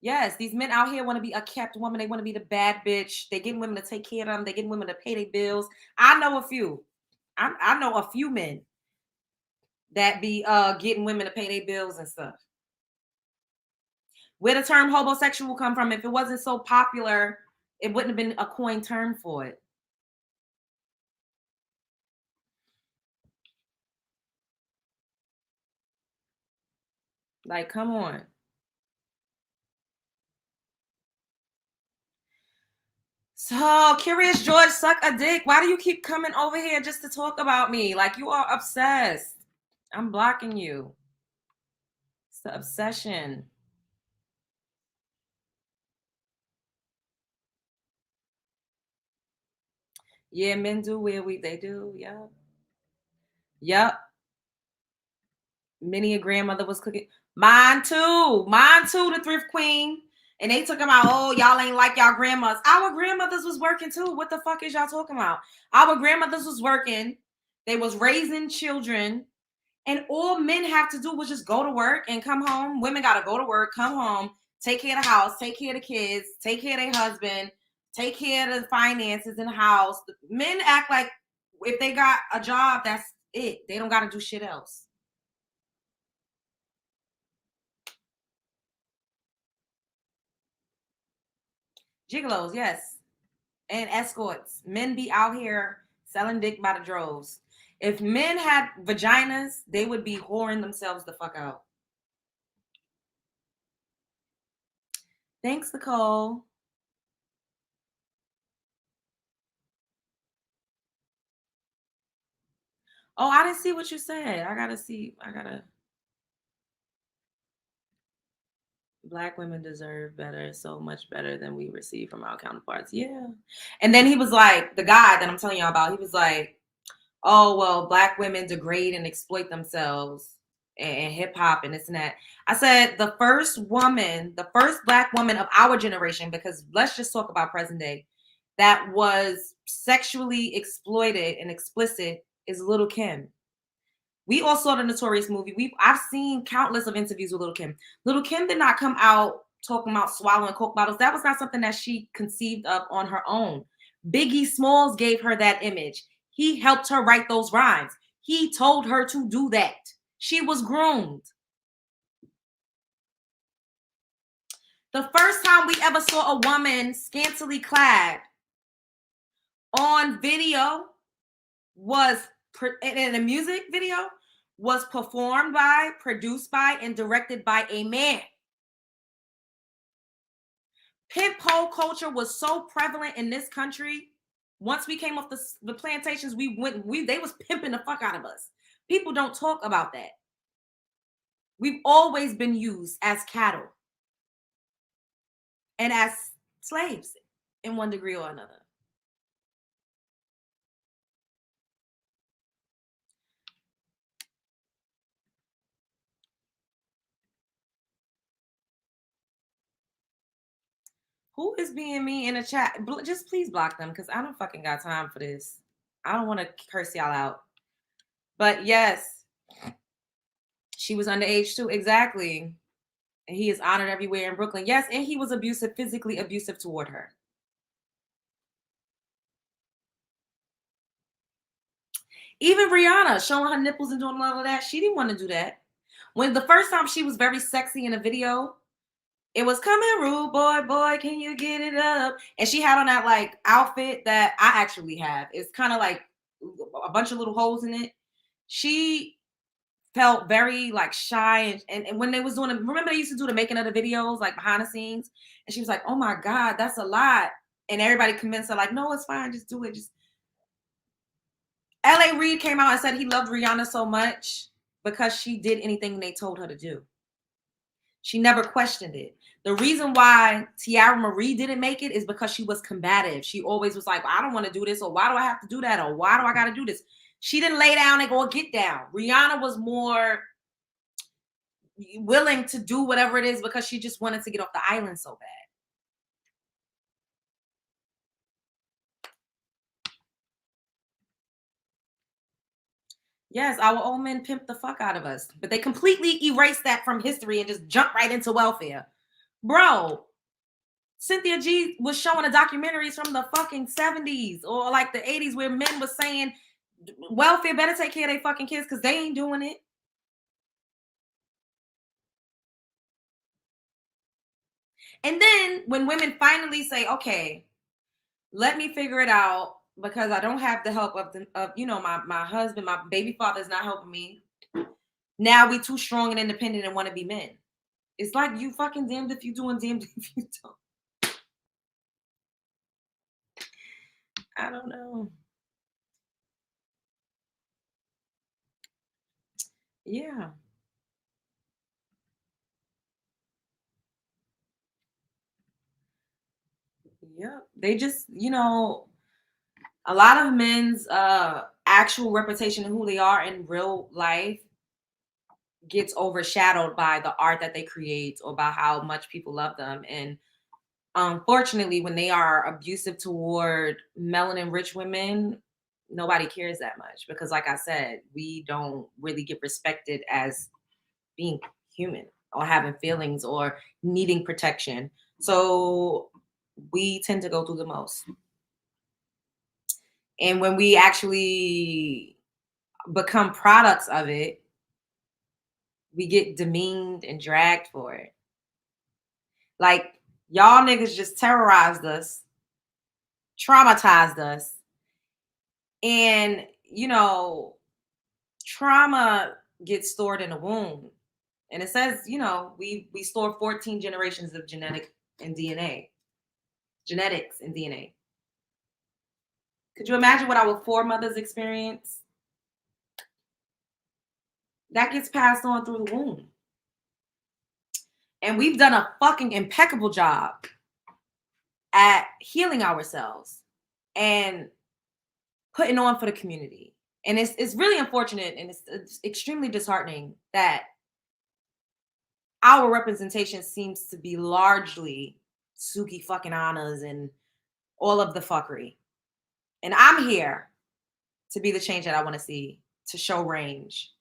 Yes, these men out here want to be a kept woman. They want to be the bad bitch. They getting women to take care of them. They getting women to pay their bills. I know a few. I know a few men that be getting women to pay their bills and stuff. Where the term homosexual come from? If it wasn't so popular, it wouldn't have been a coined term for it. Like, come on. So, Curious George, suck a dick. Why do you keep coming over here just to talk about me? Like, you are obsessed. I'm blocking you. It's the obsession. Yeah, men do wear weave. They do. Yep. Yep. Many a grandmother was cooking. Mine too. Mine too, the thrift queen. And they took them out, oh, y'all ain't like y'all grandmas. Our grandmothers was working too. What the fuck is y'all talking about? Our grandmothers was working. They was raising children. And all men have to do was just go to work and come home. Women got to go to work, come home, take care of the house, take care of the kids, take care of their husband, take care of the finances in the house. Men act like if they got a job, that's it. They don't got to do shit else. Gigolos, yes. And escorts. Men be out here selling dick by the droves. If men had vaginas, they would be whoring themselves the fuck out. Thanks, Nicole. Oh, I didn't see what you said. I gotta. Black women deserve better, so much better than we receive from our counterparts. Yeah. And then he was like, the guy that I'm telling y'all about, he was like, oh, well, Black women degrade and exploit themselves and hip hop and this and that. I said, the first Black woman of our generation, because let's just talk about present day, that was sexually exploited and explicit is Little Kim. We all saw the Notorious movie. I've seen countless of interviews with Little Kim. Little Kim did not come out talking about swallowing Coke bottles. That was not something that she conceived of on her own. Biggie Smalls gave her that image. He helped her write those rhymes. He told her to do that. She was groomed. The first time we ever saw a woman scantily clad on video was in a music video, was performed by, produced by, and directed by a man. Pimp pole culture was so prevalent in this country. Once we came off the plantations, they was pimping the fuck out of us. People don't talk about that. We've always been used as cattle and as slaves in one degree or another. Who is being mean in the chat? Just please block them, because I don't fucking got time for this. I don't want to curse y'all out. But yes, she was underage too. Exactly. And he is honored everywhere in Brooklyn. Yes, and he was abusive, physically abusive toward her. Even Rihanna showing her nipples and doing all of that, she didn't want to do that. When the first time she was very sexy in a video, it was "Come here, rude boy, can you get it up?" And she had on that like outfit that I actually have. It's kind of like a bunch of little holes in it. She felt very like shy, and when they was doing it, remember they used to do the making of the videos like behind the scenes, and she was like, "Oh my God, that's a lot." And everybody convinced her like, "No, it's fine, just do it." L.A. Reid came out and said he loved Rihanna so much because she did anything they told her to do. She never questioned it. The reason why Tiara Marie didn't make it is because she was combative. She always was like, I don't want to do this, or why do I have to do that, or why do I got to do this? She didn't lay down and go get down. Rihanna was more willing to do whatever it is because she just wanted to get off the island so bad. Yes, our old men pimped the fuck out of us, but they completely erased that from history and just jumped right into welfare. Bro, Cynthia G was showing the documentaries from the fucking 70s or like the 80s where men was saying welfare better take care of their fucking kids because they ain't doing it. And then when women finally say, okay, let me figure it out because I don't have the help of my husband, my baby father is not helping me. Now we too strong and independent and want to be men. It's like you fucking damned if you do and damned if you don't. I don't know. Yeah. Yeah. They just, a lot of men's actual reputation and who they are in real life gets overshadowed by the art that they create or by how much people love them. And unfortunately, when they are abusive toward melanin rich women, nobody cares that much because, like I said, we don't really get respected as being human or having feelings or needing protection. So we tend to go through the most. And when we actually become products of it, we get demeaned and dragged for it. Like, y'all niggas just terrorized us, traumatized us. And, trauma gets stored in the womb. And it says, we store 14 generations of genetics and DNA. Could you imagine what our foremothers experienced? That gets passed on through the womb. And we've done a fucking impeccable job at healing ourselves and putting on for the community. And it's really unfortunate and it's extremely disheartening that our representation seems to be largely Sukihannas and all of the fuckery. And I'm here to be the change that I want to see, to show range.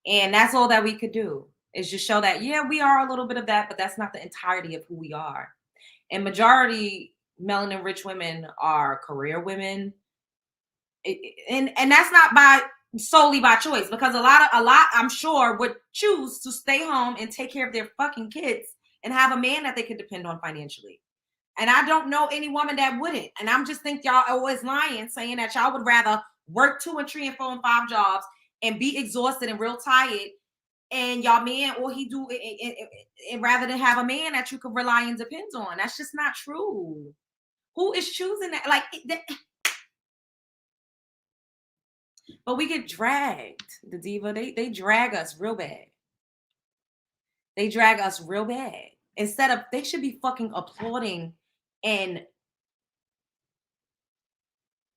And that's all that we could do is just show that, yeah, we are a little bit of that, but that's not the entirety of who we are. And majority melanin rich women are career women. And that's not solely by choice, because a lot I'm sure would choose to stay home and take care of their fucking kids and have a man that they could depend on financially. And I don't know any woman that wouldn't. And I'm just think y'all always lying, saying that y'all would rather work 2 and 3 and 4 and 5 jobs and be exhausted and real tired. And y'all man, all he do, and rather than have a man that you could rely and depend on. That's just not true. Who is choosing that? Like, but we get dragged, the diva. They drag us real bad. They drag us real bad. Instead of, they should be fucking applauding and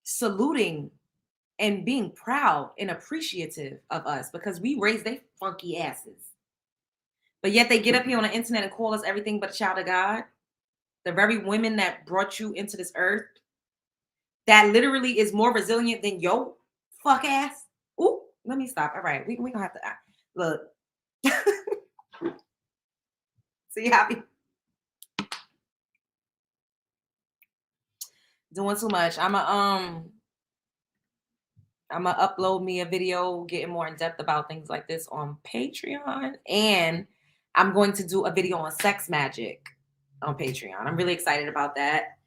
saluting and being proud and appreciative of us because we raised their funky asses. But yet they get up here on the internet and call us everything but a child of God. The very women that brought you into this earth, that literally is more resilient than yo fuck ass. Ooh, let me stop. All right, we gonna have to look. See how we doing too much. I'ma upload me a video getting more in depth about things like this on Patreon, and I'm going to do a video on sex magic on Patreon. I'm really excited about that.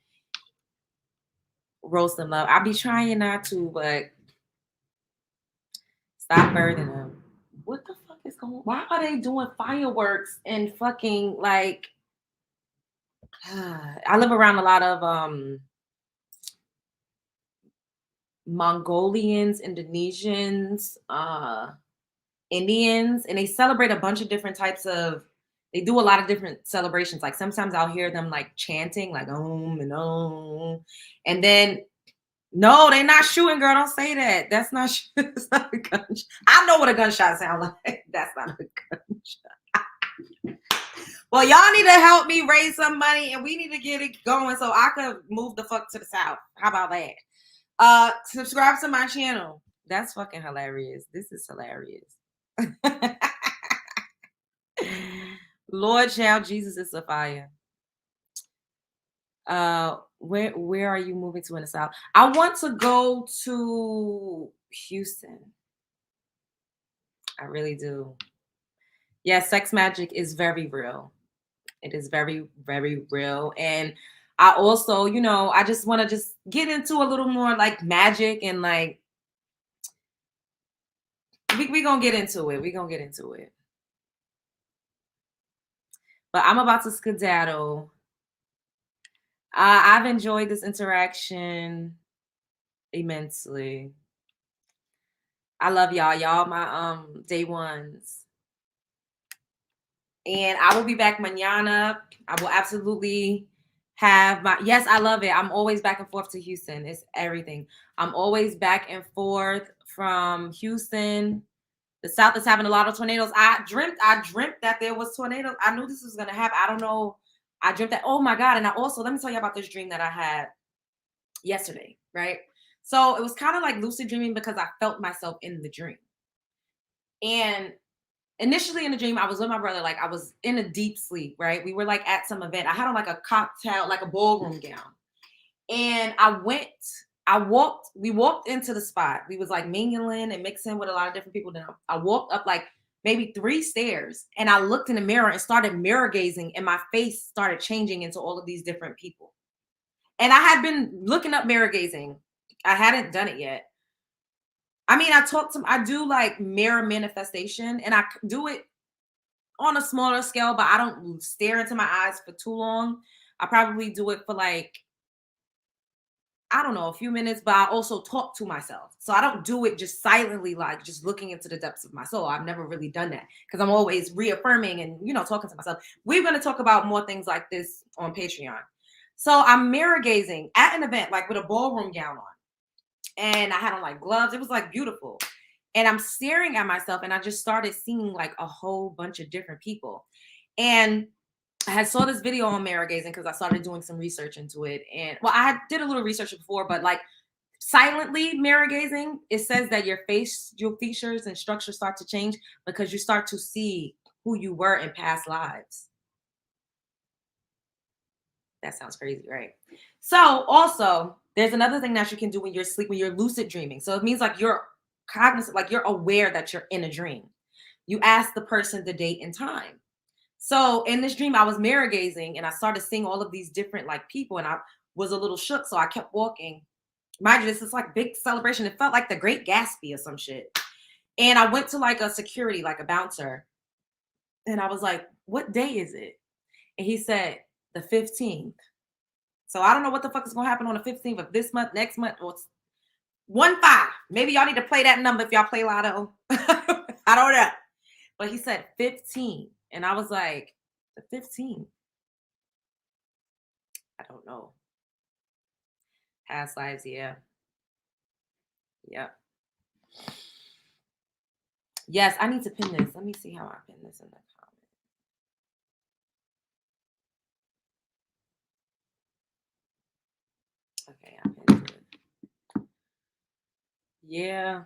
Roast and love. I'll be trying not to, but stop burning them. What the fuck is going on? Why are they doing fireworks and fucking like I live around a lot of Mongolians, Indonesians, Indians, and they celebrate a bunch of different types of, they do a lot of different celebrations. Like sometimes I'll hear them like chanting like and om. And then no, they're not shooting, girl. Don't say that. That's not that's not a gunshot. I know what a gunshot sounds like. That's not a gunshot. Well, y'all need to help me raise some money and we need to get it going so I could move the fuck to the south. How about that? Subscribe to my channel. That's fucking hilarious. This is hilarious. Lord child, Jesus is a fire. Where are you moving to in the south? I want to go to Houston. I really do. Yeah, sex magic is very real. It is very, very real. And I also, you know, I just want to just get into a little more like magic and like we gonna get into it. We gonna get into it. But I'm about to skedaddle. I've enjoyed this interaction immensely. I love y'all. Y'all my day ones. And I will be back mañana. I will absolutely have my, yes, I love it. I'm always back and forth to Houston. It's everything. I'm always back and forth from Houston. The South is having a lot of tornadoes. I dreamt that there was tornadoes. I knew this was gonna happen. I don't know. I dreamt that. Oh my God. And I also, let me tell you about this dream that I had yesterday, right? So it was kind of like lucid dreaming because I felt myself in the dream. And initially in the dream, I was with my brother, like I was in a deep sleep, right? We were like at some event. I had on like a cocktail, like a ballroom gown. And we walked into the spot. We was like mingling and mixing with a lot of different people. Then I walked up like maybe 3 stairs and I looked in the mirror and started mirror gazing and my face started changing into all of these different people. And I had been looking up mirror gazing. I hadn't done it yet. I mean, I do like mirror manifestation and I do it on a smaller scale, but I don't stare into my eyes for too long. I probably do it for like, I don't know, a few minutes, but I also talk to myself. So I don't do it just silently, like just looking into the depths of my soul. I've never really done that because I'm always reaffirming and, you know, talking to myself. We're going to talk about more things like this on Patreon. So I'm mirror gazing at an event, like with a ballroom gown on. And I had on like gloves. It was like beautiful. And I'm staring at myself and I just started seeing like a whole bunch of different people. And I had saw this video on mirror gazing because I started doing some research into it. And well, I did a little research before, but like silently mirror gazing, it says that your features and structure start to change because you start to see who you were in past lives. That sounds crazy, right? So also, there's another thing that you can do when you're asleep, when you're lucid dreaming. So it means like you're cognizant, like you're aware that you're in a dream. You ask the person the date and time. So in this dream, I was mirror gazing and I started seeing all of these different like people and I was a little shook. So I kept walking. Mind you, this is like big celebration. It felt like the Great Gatsby or some shit. And I went to like a security, like a bouncer. And I was like, what day is it? And he said, the 15th. So I don't know what the fuck is going to happen on the 15th of this month, next month, or 1-5. Maybe y'all need to play that number if y'all play Lotto. I don't know. But he said 15. And I was like, the 15th? I don't know. Past lives, yeah. Yep. Yes, I need to pin this. Let me see how I pin this in the comment. Okay, I pinned it. Yeah.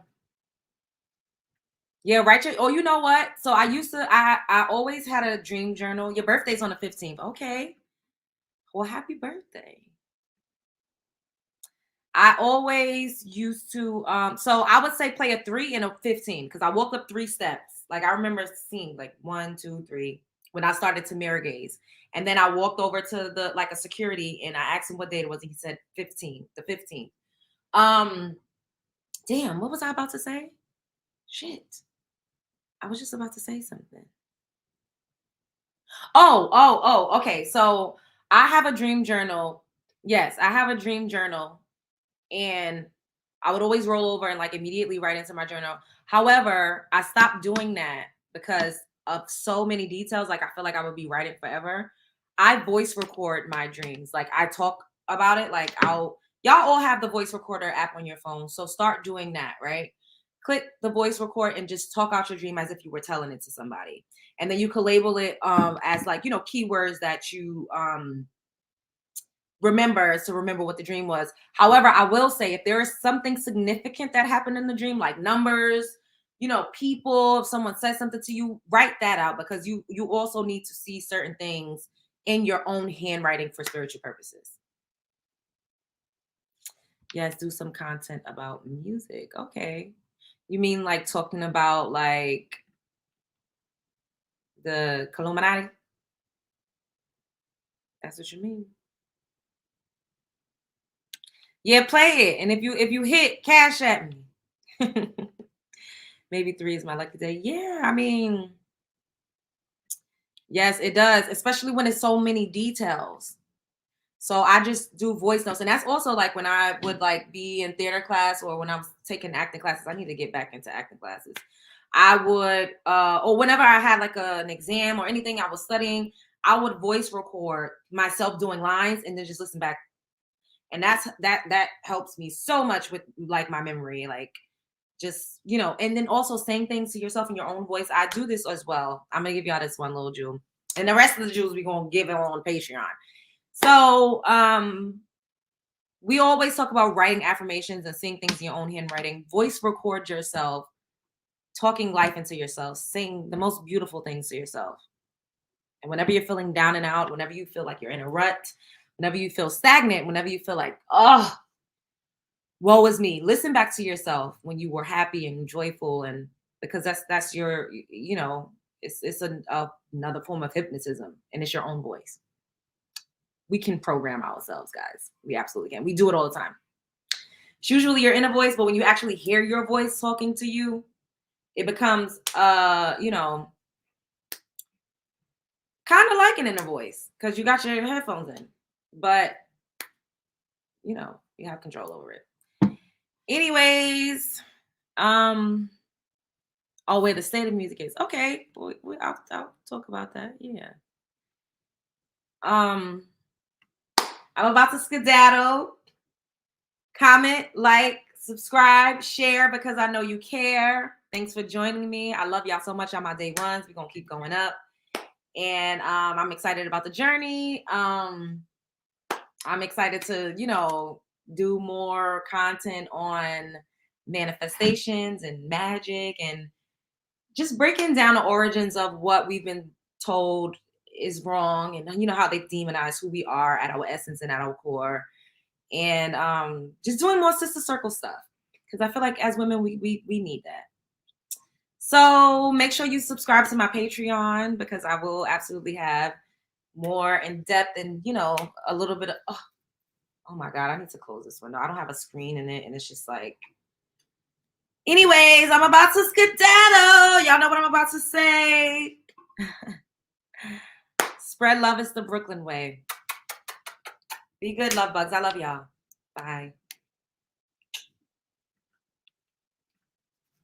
Yeah, right. Oh, you know what? So I always had a dream journal. Your birthday's on the 15th. Okay. Well, happy birthday. I always used to, so I would say play a 3 and a 15 because I woke up 3 steps. Like I remember seeing like 1, 2, 3 when I started to mirror gaze. And then I walked over to the like a security and I asked him what date it was. And he said 15, the 15th. Damn, what was I about to say? Shit. I was just about to say something. Oh, okay. So I have a dream journal. Yes, I have a dream journal. And I would always roll over and like immediately write into my journal. However, I stopped doing that because of so many details. Like I feel like I would be writing forever. I voice record my dreams. Like I talk about it. Like y'all all have the voice recorder app on your phone. So start doing that, right? Click the voice record and just talk out your dream as if you were telling it to somebody. And then you can label it as like, you know, keywords that you remember what the dream was. However, I will say if there is something significant that happened in the dream, like numbers, you know, people, if someone says something to you, write that out, because you also need to see certain things in your own handwriting for spiritual purposes. Yes, do some content about music. Okay. You mean like talking about like the Illuminati? That's what you mean. Yeah, play it. And if you hit, cash at me. Maybe 3 is my lucky day. Yeah, I mean, yes, it does, especially when it's so many details. So I just do voice notes. And that's also like when I would like be in theater class or when I was taking acting classes. I need to get back into acting classes. I would, or whenever I had like an exam or anything I was studying, I would voice record myself doing lines and then just listen back. And that helps me so much with like my memory, like just, you know, and then also saying things to yourself in your own voice. I do this as well. I'm gonna give y'all this one little jewel, and the rest of the jewels we're gonna give it on Patreon. So we always talk about writing affirmations and seeing things in your own handwriting. Voice record yourself talking life into yourself, saying the most beautiful things to yourself. And whenever you're feeling down and out, whenever you feel like you're in a rut, whenever you feel stagnant, whenever you feel like, oh, woe is me, listen back to yourself when you were happy and joyful, and because that's your, you know, it's another form of hypnotism, and it's your own voice. We can program ourselves, guys. We absolutely can. We do it all the time. It's usually your inner voice, but when you actually hear your voice talking to you, it becomes, you know, kind of like an inner voice because you got your headphones in, but you know, you have control over it. Anyways, oh, where the state of music is. Okay, I'll talk about that. Yeah. I'm about to skedaddle. Comment, like, subscribe, share, because I know you care. Thanks for joining me. I love y'all so much on my day ones. We're gonna keep going up. And I'm excited about the journey. I'm excited to, you know, do more content on manifestations and magic and just breaking down the origins of what we've been told is wrong, and you know how they demonize who we are at our essence and at our core, and just doing more sister circle stuff, because I feel like as women we need that. So make sure you subscribe to my Patreon, because I will absolutely have more in depth and, you know, a little bit of, oh my God, I need to close this window. I don't have a screen in it, and it's just like, anyways, I'm about to skedaddle. Y'all know what I'm about to say. Spread love is the Brooklyn way. Be good, love bugs. I love y'all. Bye.